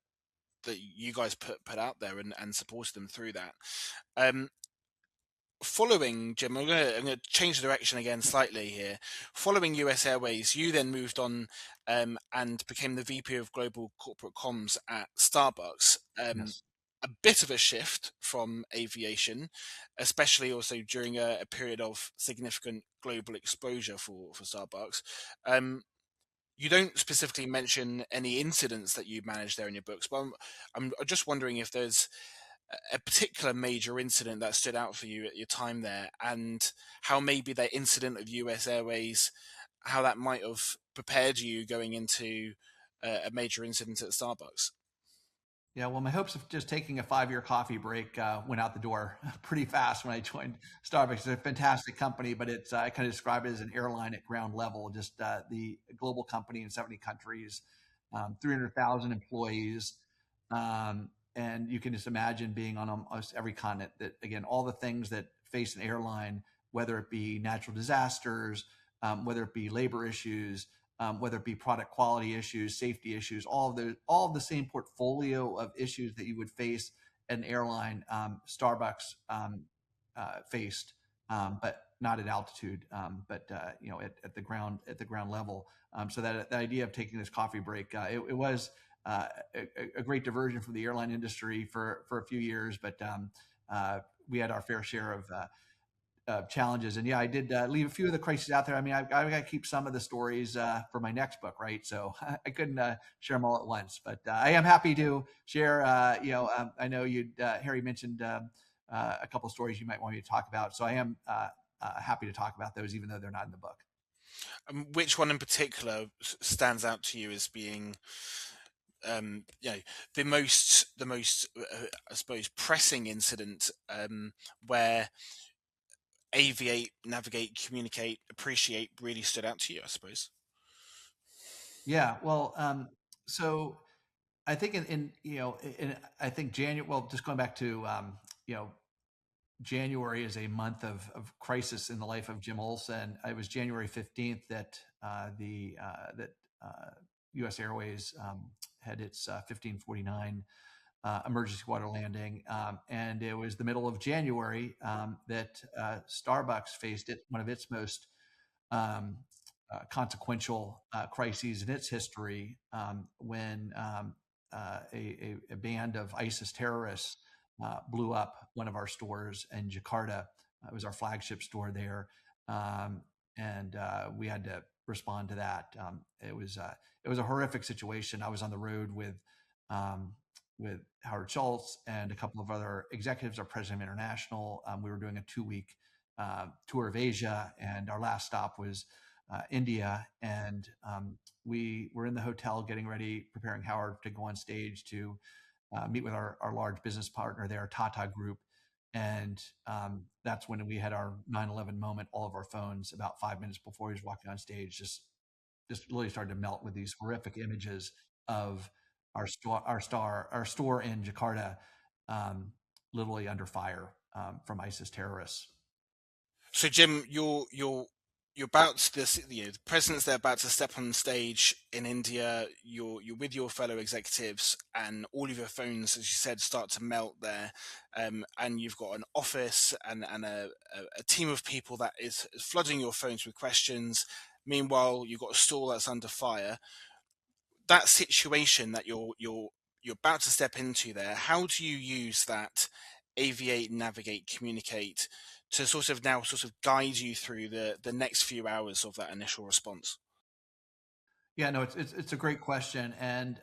you guys put out there and supported them through that. Following, Jim, I'm going to change the direction again slightly here. Following US Airways, you then moved on and became the VP of Global Corporate Comms at Starbucks. Yes. A bit of a shift from aviation, especially also during a period of significant global exposure for Starbucks. You don't specifically mention any incidents that you managed there in your books, but I'm just wondering if there's a particular major incident that stood out for you at your time there, and how maybe that incident of US Airways, how that might have prepared you going into a major incident at Starbucks. Yeah, well, my hopes of just taking a 5-year coffee break went out the door pretty fast when I joined Starbucks. It's a fantastic company, but it's I kind of describe it as an airline at ground level, just the global company in 70 countries, 300,000 employees. And you can just imagine being on almost every continent. That, again, all the things that face an airline, whether it be natural disasters, whether it be labor issues, whether it be product quality issues, safety issues, all of the same portfolio of issues that you would face at an airline, Starbucks faced, but not at altitude, but at the ground level. So that the idea of taking this coffee break, it was a great diversion from the airline industry for a few years, but we had our fair share of challenges. And yeah, I did leave a few of the crises out there. I mean, I've got to keep some of the stories for my next book, right? So I couldn't share them all at once, but I am happy to share. I know Harry mentioned a couple of stories you might want me to talk about, so I am happy to talk about those, even though they're not in the book. Which one in particular stands out to you as being, the most, I suppose, pressing incident, where aviate, navigate, communicate, appreciate really stood out to you, I suppose? Yeah, well, so I think I think January. Well, just going back to you know, January is a month of crisis in the life of Jim Olson. It was January 15th that the that US Airways had its 1549 emergency water landing, and it was the middle of January that Starbucks faced one of its most um, consequential crises in its history, when a band of ISIS terrorists blew up one of our stores in Jakarta. It was our flagship store there, and we had to respond to that. It was a horrific situation. I was on the road um, with Howard Schultz and a couple of other executives, our president of international. We were doing a 2-week tour of Asia, and our last stop was India. And we were in the hotel getting ready, preparing Howard to go on stage to meet with our large business partner there, Tata Group. And that's when we had our 9/11 moment. All of our phones, about 5 minutes before he was walking on stage, just really started to melt with these horrific images of our store in Jakarta, um, literally under fire from ISIS terrorists. So, Jim, you're about to this. The president's there, about to step on stage in India. You're with your fellow executives, and all of your phones, as you said, start to melt there. And you've got an office and a team of people that is flooding your phones with questions. Meanwhile, you've got a store that's under fire. That situation that you're about to step into there, how do you use that aviate, navigate, communicate to sort of guide you through the next few hours of that initial response? Yeah, no, it's a great question, and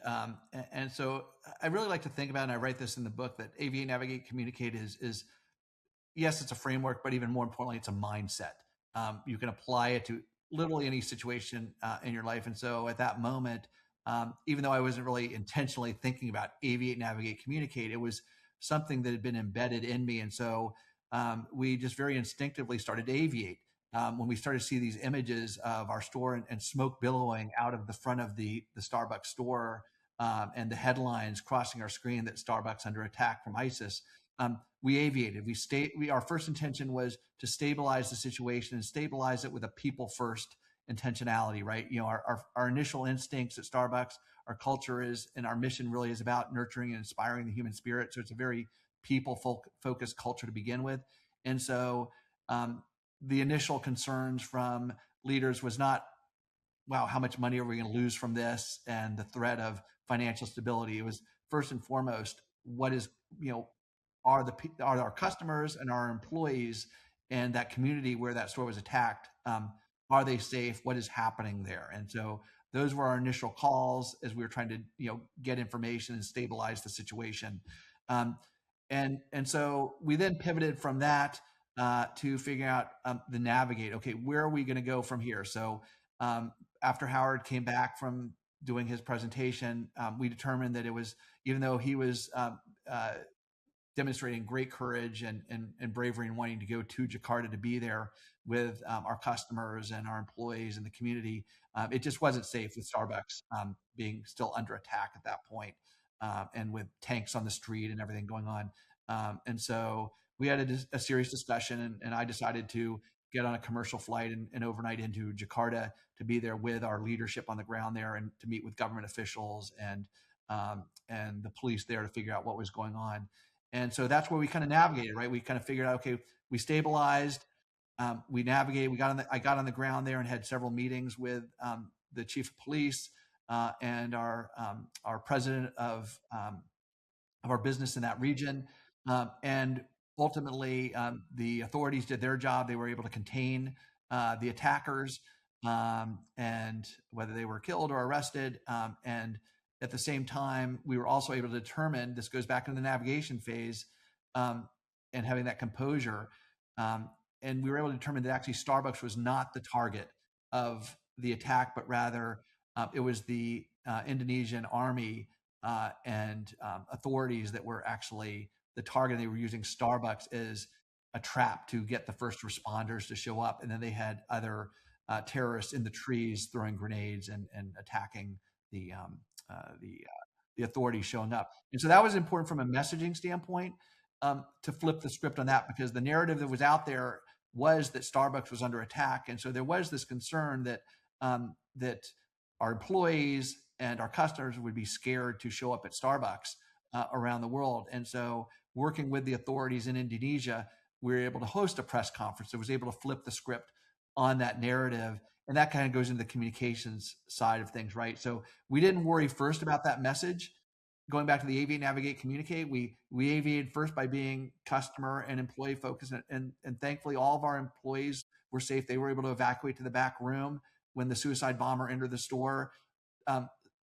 so I really like to think about, and I write this in the book, that aviate, navigate, communicate is yes, it's a framework, but even more importantly, it's a mindset. You can apply it to literally any situation in your life. And so at that moment, even though I wasn't really intentionally thinking about aviate, navigate, communicate, it was something that had been embedded in me. And so we just very instinctively started to aviate. When we started to see these images of our store and smoke billowing out of the front of the Starbucks store, and the headlines crossing our screen that Starbucks under attack from ISIS, we aviated. Our first intention was to stabilize the situation and stabilize it with a people first intentionality, right? Our initial instincts at Starbucks, our culture is, and our mission really is about nurturing and inspiring the human spirit. So it's a very people focused culture to begin with. And so the initial concerns from leaders was not, wow, how much money are we going to lose from this, and the threat of financial stability. It was first and foremost, what is, are our customers and our employees and that community where that store was attacked, are they safe? What is happening there? And so those were our initial calls as we were trying to get information and stabilize the situation. Um, and so we then pivoted from that to figure out the navigate. Okay, where are we going to go from here? So after Howard came back from doing his presentation, we determined that it was, even though he was demonstrating great courage and bravery and wanting to go to Jakarta to be there with our customers and our employees and the community, it just wasn't safe with Starbucks being still under attack at that point, and with tanks on the street and everything going on. And so we had a serious discussion, and I decided to get on a commercial flight and overnight into Jakarta to be there with our leadership on the ground there, and to meet with government officials and the police there to figure out what was going on. And so that's where we kind of navigated, right? We kind of figured out, okay, we stabilized, we navigated, I got on the ground there and had several meetings with the chief of police and our president of our business in that region. And ultimately, the authorities did their job. They were able to contain the attackers, and whether they were killed or arrested. And at the same time, we were also able to determine, this goes back into the navigation phase, and having that composure. And we were able to determine that actually Starbucks was not the target. of the attack, but rather it was the Indonesian army and authorities that were actually the target. They were using Starbucks as a trap to get the first responders to show up. And then they had other terrorists in the trees throwing grenades and attacking the authorities showing up. And so that was important from a messaging standpoint to flip the script on that, because the narrative that was out there was that Starbucks was under attack. And so there was this concern that that our employees and our customers would be scared to show up at Starbucks around the world. And so working with the authorities in Indonesia, we were able to host a press conference that was able to flip the script on that narrative. And that kind of goes into the communications side of things, right? So we didn't worry first about that message. Going back to the Aviate, Navigate, Communicate, we aviated first by being customer and employee focused. And thankfully, all of our employees were safe. They were able to evacuate to the back room when the suicide bomber entered the store.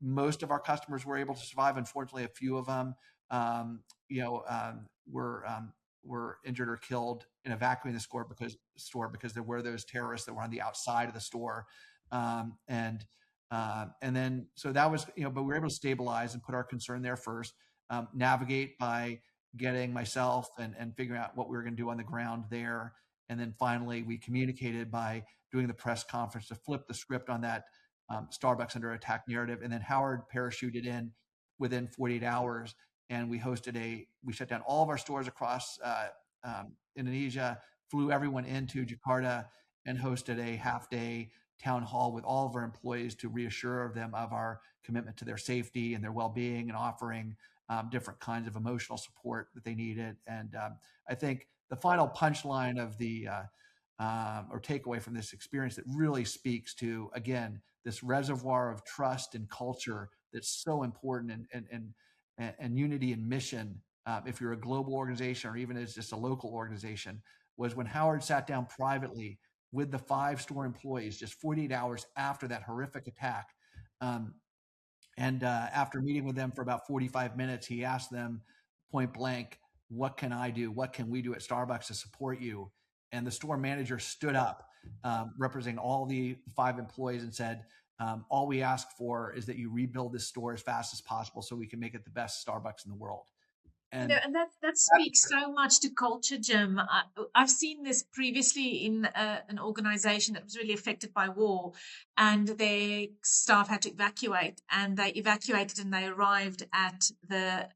Most of our customers were able to survive. Unfortunately, a few of them, were injured or killed in evacuating the store because there were those terrorists that were on the outside of the store. And then, so that was, but we were able to stabilize and put our concern there first, navigate by getting myself and figuring out what we were going to do on the ground there. And then finally, we communicated by doing the press conference to flip the script on that Starbucks under attack narrative. And then Howard parachuted in within 48 hours. And we shut down all of our stores across Indonesia, flew everyone into Jakarta, and hosted a half-day town hall with all of our employees to reassure them of our commitment to their safety and their well-being, and offering different kinds of emotional support that they needed. And I think the final punchline of the or takeaway from this experience that really speaks to, again, this reservoir of trust and culture that's so important, and unity and mission, if you're a global organization or even as just a local organization, was when Howard sat down privately with the 5 store employees just 48 hours after that horrific attack. After meeting with them for about 45 minutes, he asked them point blank, "What can I do? What can we do at Starbucks to support you?" And the store manager stood up, representing all the 5 employees, and said, "All we ask for is that you rebuild this store as fast as possible so we can make it the best Starbucks in the world." And that speaks so much to culture, Jim. I've seen this previously in an organization that was really affected by war, and their staff had to evacuate, and they evacuated and they arrived at the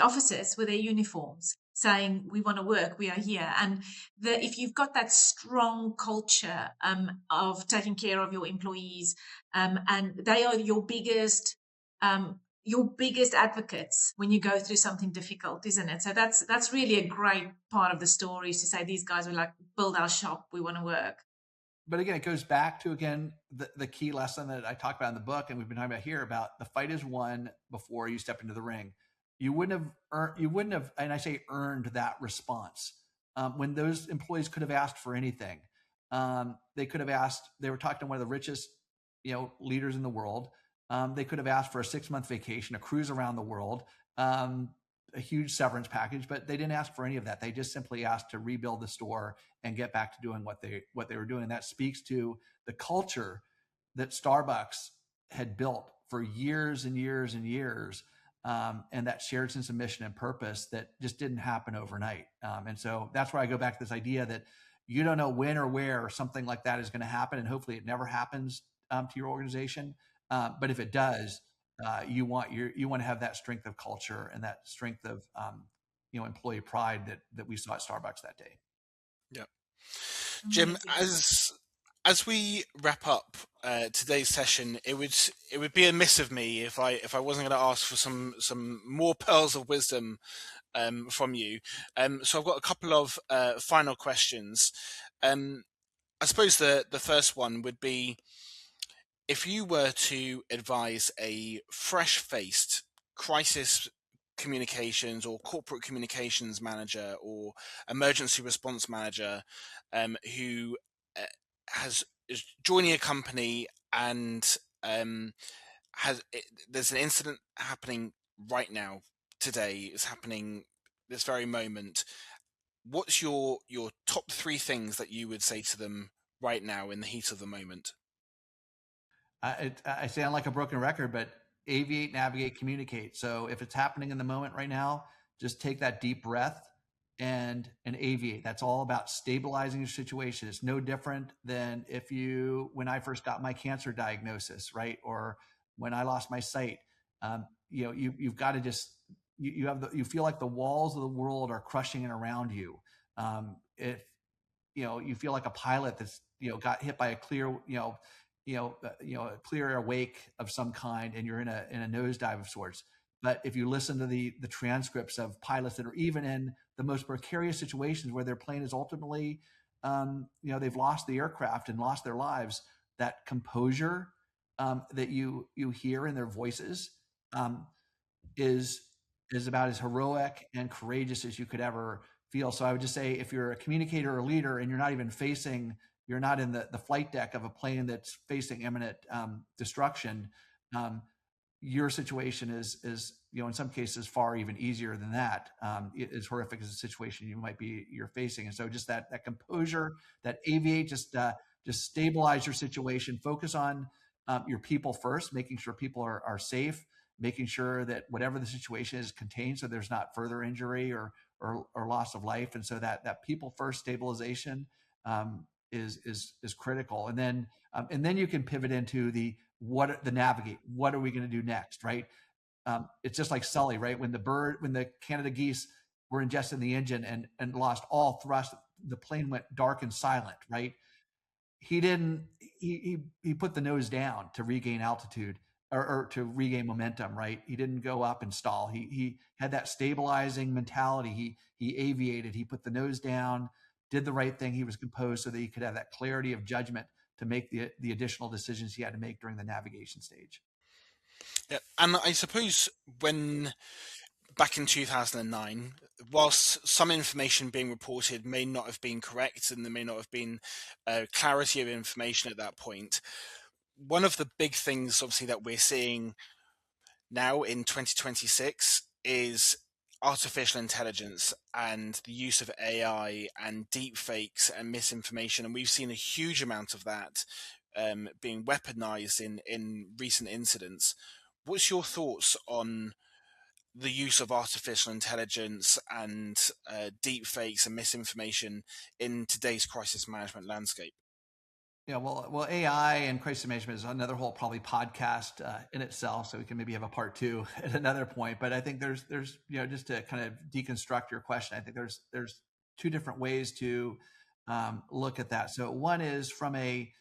offices with their uniforms, saying, "We want to work, we are here." And if you've got that strong culture of taking care of your employees, and they are your biggest advocates when you go through something difficult, isn't it? So that's really a great part of the story, is to say these guys were like, "Build our shop, we want to work." But again, it goes back to, the key lesson that I talk about in the book, and we've been talking about here, about the fight is won before you step into the ring. You wouldn't have, and I say earned that response when those employees could have asked for anything. They could have asked. They were talking to one of the richest, leaders in the world. They could have asked for a 6-month vacation, a cruise around the world, a huge severance package, but they didn't ask for any of that. They just simply asked to rebuild the store and get back to doing what they were doing. And that speaks to the culture that Starbucks had built for years and years and years, and that shared sense of mission and purpose that just didn't happen overnight. And so that's where I go back to this idea that you don't know when or where something like that is going to happen, and hopefully it never happens to your organization. But if it does, you want to have that strength of culture and that strength of employee pride that we saw at Starbucks that day. Yeah, Jim, as we wrap up today's session, it would be amiss of me if I wasn't going to ask for some more pearls of wisdom from you. So I've got a couple of final questions. I suppose the first one would be, if you were to advise a fresh-faced crisis communications or corporate communications manager or emergency response manager who is joining a company and there's an incident happening right now, today, it's happening this very moment, what's your top 3 things that you would say to them right now in the heat of the moment? I sound like a broken record, but aviate, navigate, communicate. So if it's happening in the moment right now, just take that deep breath and aviate. That's all about stabilizing your situation. It's no different than when I first got my cancer diagnosis, right? Or when I lost my sight. You've got to just, you feel like the walls of the world are crushing in around you. If you feel like a pilot that's got hit by a clear a clear air wake of some kind, and you're in a nosedive of sorts. But if you listen to the transcripts of pilots that are even in the most precarious situations where their plane is ultimately, they've lost the aircraft and lost their lives, that composure that you hear in their voices is about as heroic and courageous as you could ever feel. So I would just say, if you're a communicator or leader and you're not in the flight deck of a plane that's facing imminent destruction, your situation is in some cases far even easier than that. As horrific as the situation you're facing. And so just that composure, that aviate, just stabilize your situation, focus on your people first, making sure people are safe, making sure that whatever the situation is contained, so there's not further injury or loss of life. And so that people first stabilization is critical. And then you can pivot into the navigate. What are we going to do next, right? It's just like Sully, right? When the Canada geese were ingesting the engine and lost all thrust, the plane went dark and silent, right? He put the nose down to regain altitude or to regain momentum, right? He didn't go up and stall. He had that stabilizing mentality. He aviated. He put the nose down, did the right thing. He was composed so that he could have that clarity of judgment to make the additional decisions he had to make during the navigation stage. Yeah, and I suppose back in 2009, whilst some information being reported may not have been correct and there may not have been clarity of information at that point, one of the big things obviously that we're seeing now in 2026 is artificial intelligence and the use of AI and deep fakes and misinformation. And we've seen a huge amount of that being weaponized in recent incidents. What's your thoughts on the use of artificial intelligence and deep fakes and misinformation in today's crisis management landscape? Yeah, well, AI and crisis management is another whole probably podcast in itself. So we can maybe have a part 2 at another point. But I think there's just to kind of deconstruct your question, I think there's 2 different ways to look at that. So one is from a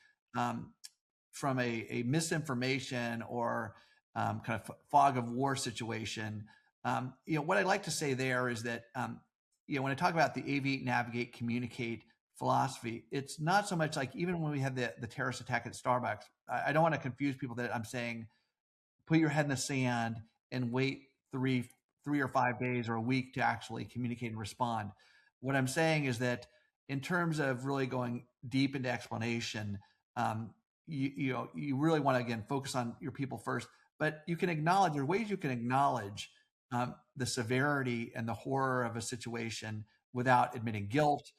misinformation or kind of fog of war situation. What I'd like to say there is that when I talk about the aviate, navigate, communicate philosophy, it's not so much like, even when we had the terrorist attack at Starbucks, I don't want to confuse people that I'm saying put your head in the sand and wait 3 or 5 days or a week to actually communicate and respond. What I'm saying is that in terms of really going deep into explanation, you really want to, again, focus on your people first, but you can acknowledge, there are ways you can acknowledge the severity and the horror of a situation without admitting guilt,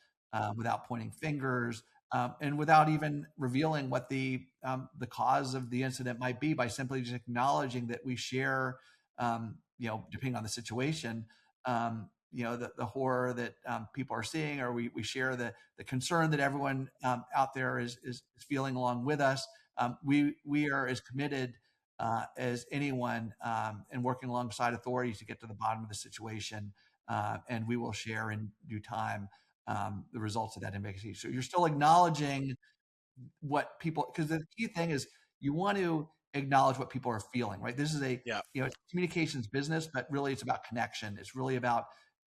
without pointing fingers, and without even revealing what the cause of the incident might be, by simply just acknowledging that we share, depending on the situation, the horror that people are seeing, or we share the concern that everyone out there is feeling along with us. We are as committed as anyone and working alongside authorities to get to the bottom of the situation, and we will share in due time the results of that investigation. So you're still acknowledging what people, because the key thing is you want to acknowledge what people are feeling, right? This is it's communications business, but really it's about connection. It's really about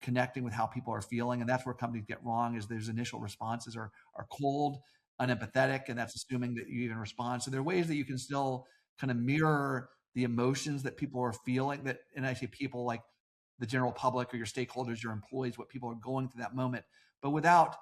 connecting with how people are feeling. And that's where companies get wrong, is those initial responses are cold, unempathetic, and that's assuming that you even respond. So there are ways that you can still kind of mirror the emotions that people are feeling, that, and I say people like the general public or your stakeholders, your employees, what people are going through that moment, but without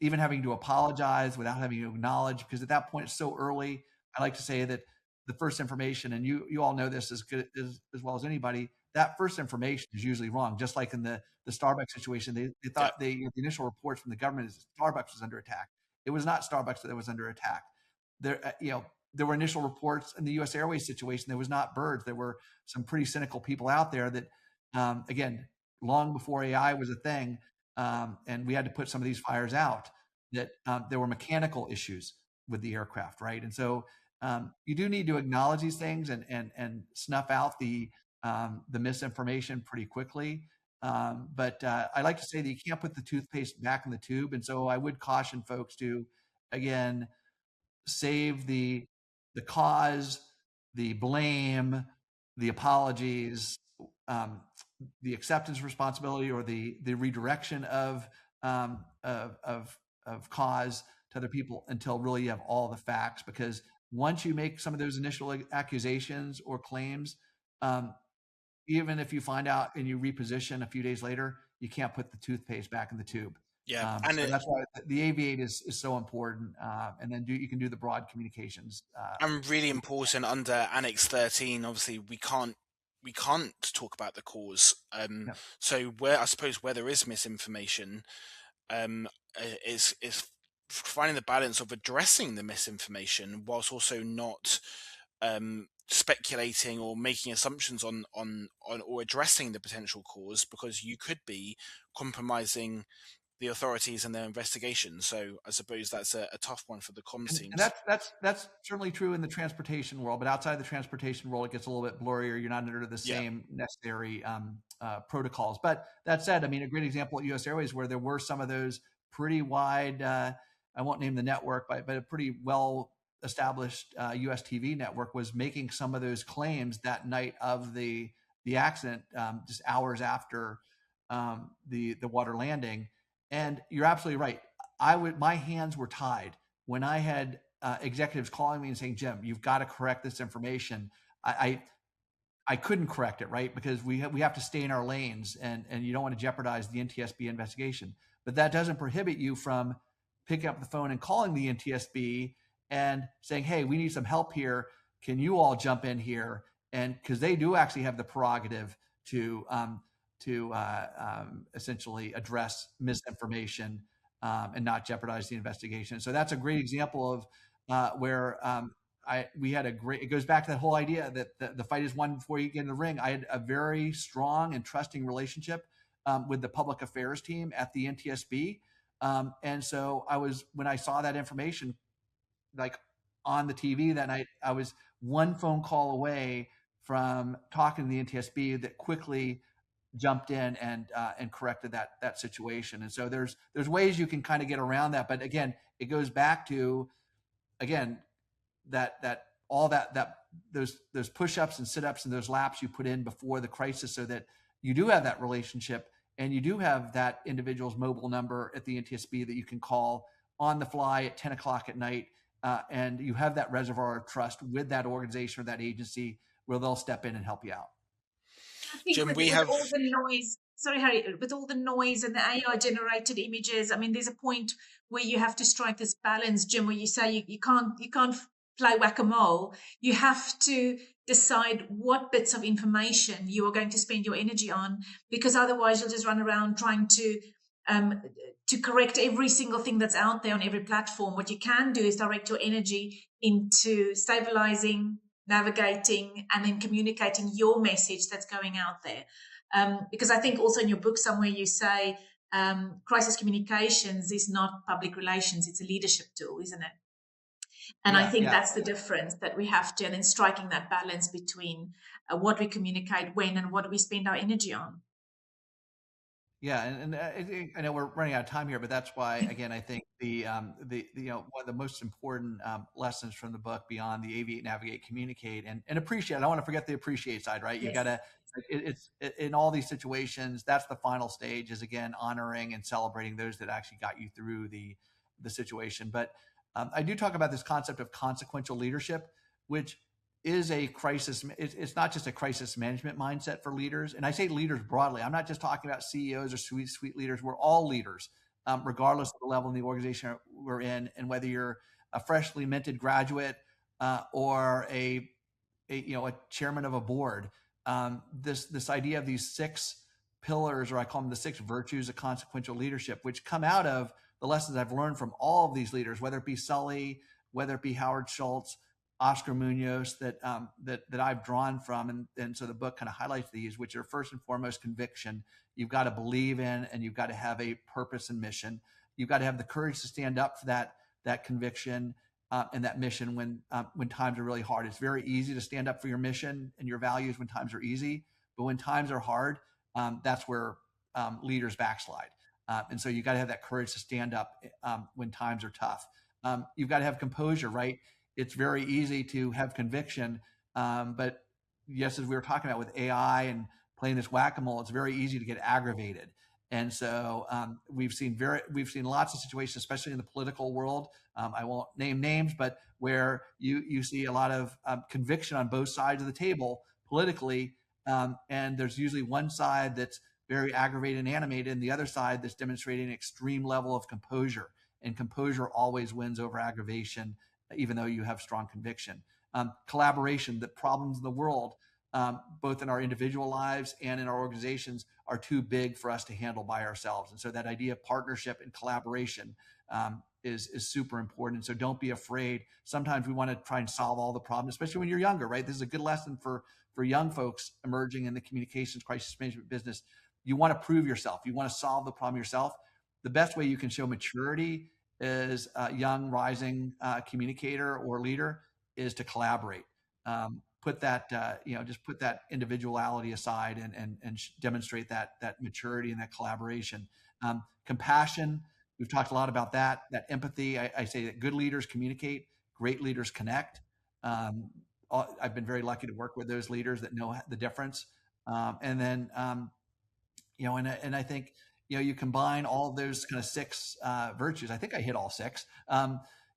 even having to apologize, without having to acknowledge, because at that point it's so early. I like to say that the first information, and you all know this as good as well as anybody, that first information is usually wrong. Just like in the Starbucks situation, they thought the initial reports from the government is Starbucks was under attack. It was not Starbucks that was under attack. There, there were initial reports in the US Airways situation. There was not birds. There were some pretty cynical people out there that, again, long before AI was a thing, and we had to put some of these fires out, that there were mechanical issues with the aircraft, right? And so you do need to acknowledge these things and snuff out the misinformation pretty quickly. But I like to say that you can't put the toothpaste back in the tube. And so I would caution folks to, again, save the cause, the blame, the apologies, the acceptance responsibility, or the redirection of cause to other people until really you have all the facts. Because once you make some of those initial accusations or claims, even if you find out and you reposition a few days later, you can't put the toothpaste back in the tube. Yeah, and so that's why the Aviate is so important. And then you can do the broad communications. And really important under Annex 13. Obviously, we can't talk about the cause. So I suppose where there is misinformation, is finding the balance of addressing the misinformation whilst also not speculating or making assumptions on or addressing the potential cause, because you could be compromising the authorities and their investigation. So I suppose that's a tough one for the comms teams. And that's certainly true in the transportation world, but outside the transportation world, it gets a little bit blurrier. You're not under the same necessary protocols. But that said, I mean, a great example at US Airways where there were some of those pretty wide, I won't name the network, but a pretty well established US TV network was making some of those claims that night of the accident, just hours after the water landing. And you're absolutely right. My hands were tied when I had executives calling me and saying, "Jim, you've got to correct this information." I couldn't correct it, right? Because we have to stay in our lanes, and you don't want to jeopardize the NTSB investigation. But that doesn't prohibit you from picking up the phone and calling the NTSB and saying, "Hey, we need some help here. Can you all jump in here?" And because they do actually have the prerogative to essentially address misinformation and not jeopardize the investigation. So that's a great example of where we had it goes back to that whole idea that the fight is won before you get in the ring. I had a very strong and trusting relationship with the public affairs team at the NTSB. And so when I saw that information, like on the TV that night, I was one phone call away from talking to the NTSB that quickly jumped in and corrected that situation. And so there's ways you can kind of get around that. But again, it goes back to, again, those push-ups and sit-ups and those laps you put in before the crisis, so that you do have that relationship and you do have that individual's mobile number at the NTSB that you can call on the fly at 10 o'clock at night. And you have that reservoir of trust with that organization or that agency where they'll step in and help you out. I think Jim, with all the noise, sorry, Harry, with all the noise and the AI generated images, I mean, there's a point where you have to strike this balance, Jim, where you say you can't play whack-a-mole. You have to decide what bits of information you are going to spend your energy on, because otherwise you'll just run around trying to correct every single thing that's out there on every platform. What you can do is direct your energy into stabilizing, navigating, and then communicating your message that's going out there. Because I think also in your book somewhere you say crisis communications is not public relations, it's a leadership tool, isn't it? And I think that's the difference that we have to, and then striking that balance between what we communicate when and what we spend our energy on. Yeah, and I know we're running out of time here, but that's why, again, I think the one of the most important lessons from the book, beyond the aviate, navigate, communicate, and appreciate. I don't want to forget the appreciate side, right? You got to. It's in all these situations. That's the final stage, is again honoring and celebrating those that actually got you through the situation. But I do talk about this concept of consequential leadership, which is a crisis. It's not just a crisis management mindset for leaders. And I say leaders broadly. I'm not just talking about CEOs or sweet leaders. We're all leaders, regardless of the level in the organization we're in. And whether you're a freshly minted graduate or a chairman of a board, this idea of these 6 pillars, or I call them the 6 virtues of consequential leadership, which come out of the lessons I've learned from all of these leaders, whether it be Sully, whether it be Howard Schultz, Oscar Munoz that I've drawn from, and so the book kind of highlights these, which are first and foremost conviction. You've got to believe in, and you've got to have a purpose and mission. You've got to have the courage to stand up for that conviction and that mission when times are really hard. It's very easy to stand up for your mission and your values when times are easy, but when times are hard, that's where leaders backslide. And so you got to have that courage to stand up when times are tough. You've got to have composure, right? It's very easy to have conviction, but yes, as we were talking about with AI and playing this whack-a-mole, it's very easy to get aggravated. And so we've seen lots of situations, especially in the political world. I won't name names, but where you see a lot of conviction on both sides of the table politically, and there's usually one side that's very aggravated and animated, and the other side that's demonstrating an extreme level of composure. And composure always wins over aggravation, even though you have strong conviction. Collaboration, the problems in the world, both in our individual lives and in our organizations, are too big for us to handle by ourselves. And so that idea of partnership and collaboration is super important. And so don't be afraid. Sometimes we want to try and solve all the problems, especially when you're younger, right? This is a good lesson for young folks emerging in the communications crisis management business. You want to prove yourself. You want to solve the problem yourself. The best way you can show maturity as a young rising communicator or leader is to collaborate. Put that just put that individuality aside and demonstrate that maturity and that collaboration. Compassion, we've talked a lot about that empathy. I say that good leaders communicate, great leaders connect. I've been very lucky to work with those leaders that know the difference. And then I think you combine all of those kind of six virtues. I think I hit all six.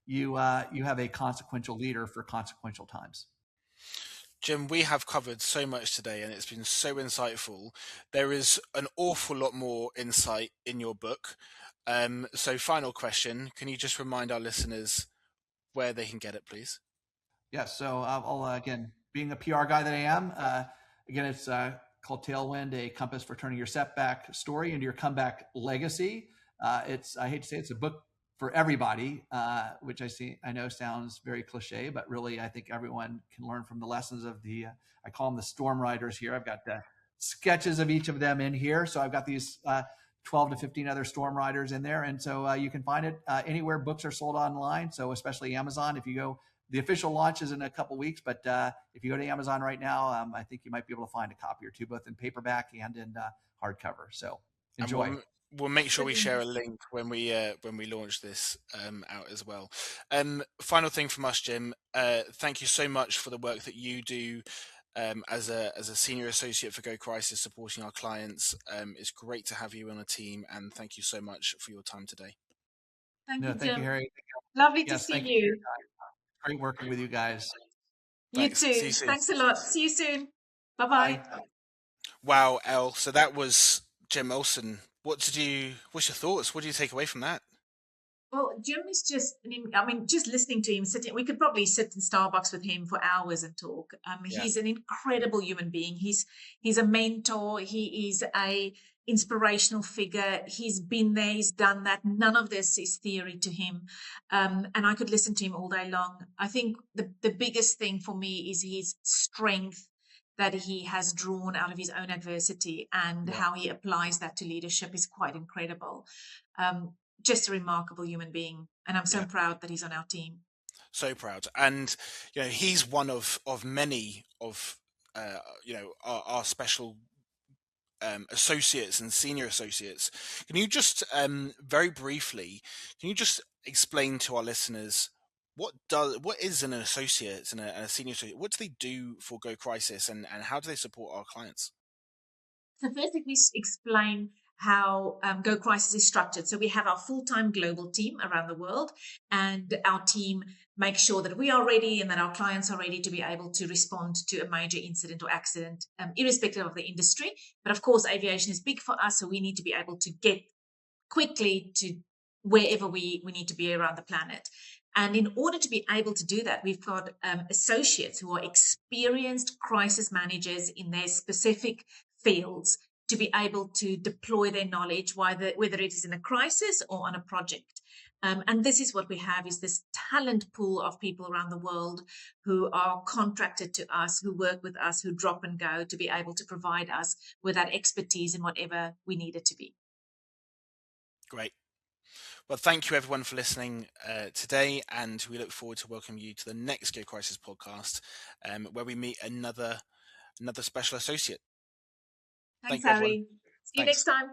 You have a consequential leader for consequential times. Jim, we have covered so much today and it's been so insightful. There is an awful lot more insight in your book. So final question, can you just remind our listeners where they can get it, please? Yes. So I'll again, being a PR guy that I am, again, it's called Tailwind, a compass for turning your setback story into your comeback legacy. I hate to say it's a book for everybody, which I know sounds very cliche, but really I think everyone can learn from the lessons of I call them the storm riders here. I've got the sketches of each of them in here. So I've got these 12 to 15 other storm riders in there. And so you can find it anywhere books are sold online. So especially Amazon, if you go, the official launch is in a couple weeks, but if you go to Amazon right now, I think you might be able to find a copy or two, both in paperback and in hardcover. So enjoy. We'll make sure we share a link when we launch this out as well. Final thing from us, Jim. Thank you so much for the work that you do as a senior associate for GoCrisis, supporting our clients. It's great to have you on a team, and thank you so much for your time today. Thank you, Jim. Thank you, Harry. Lovely to see you. Great working with you guys. Thanks. You too. Thanks a lot. See you soon. Bye-bye. Wow, Elle. So that was Jim Olson. What's your thoughts? What do you take away from that? Well, Jim is just listening to him sitting, we could probably sit in Starbucks with him for hours and talk. He's an incredible human being. He's a mentor. He is a inspirational figure. He's been there. He's done that. None of this is theory to him. And I could listen to him all day long. I think the biggest thing for me is his strength that he has drawn out of his own adversity, and how he applies that to leadership is quite incredible. Just a remarkable human being, and I'm so proud that he's on our team. So proud, and he's one of many of our special associates and senior associates. Can you just very briefly, explain to our listeners what is an associate and a senior associate? What do they do for GoCrisis, and how do they support our clients? So first, let me explain how GoCrisis is structured. So we have our full-time global team around the world, and our team makes sure that we are ready and that our clients are ready to be able to respond to a major incident or accident, irrespective of the industry. But of course, aviation is big for us, so we need to be able to get quickly to wherever we need to be around the planet. And in order to be able to do that, we've got associates who are experienced crisis managers in their specific fields to be able to deploy their knowledge, whether it is in a crisis or on a project. And this is what we have, is this talent pool of people around the world who are contracted to us, who work with us, who drop and go to be able to provide us with that expertise in whatever we need it to be. Great. Well, thank you everyone for listening today, and we look forward to welcoming you to the next GoCrisis podcast, where we meet another special associate. Thanks, Thank you, everyone. Harry. See you Thanks. next time.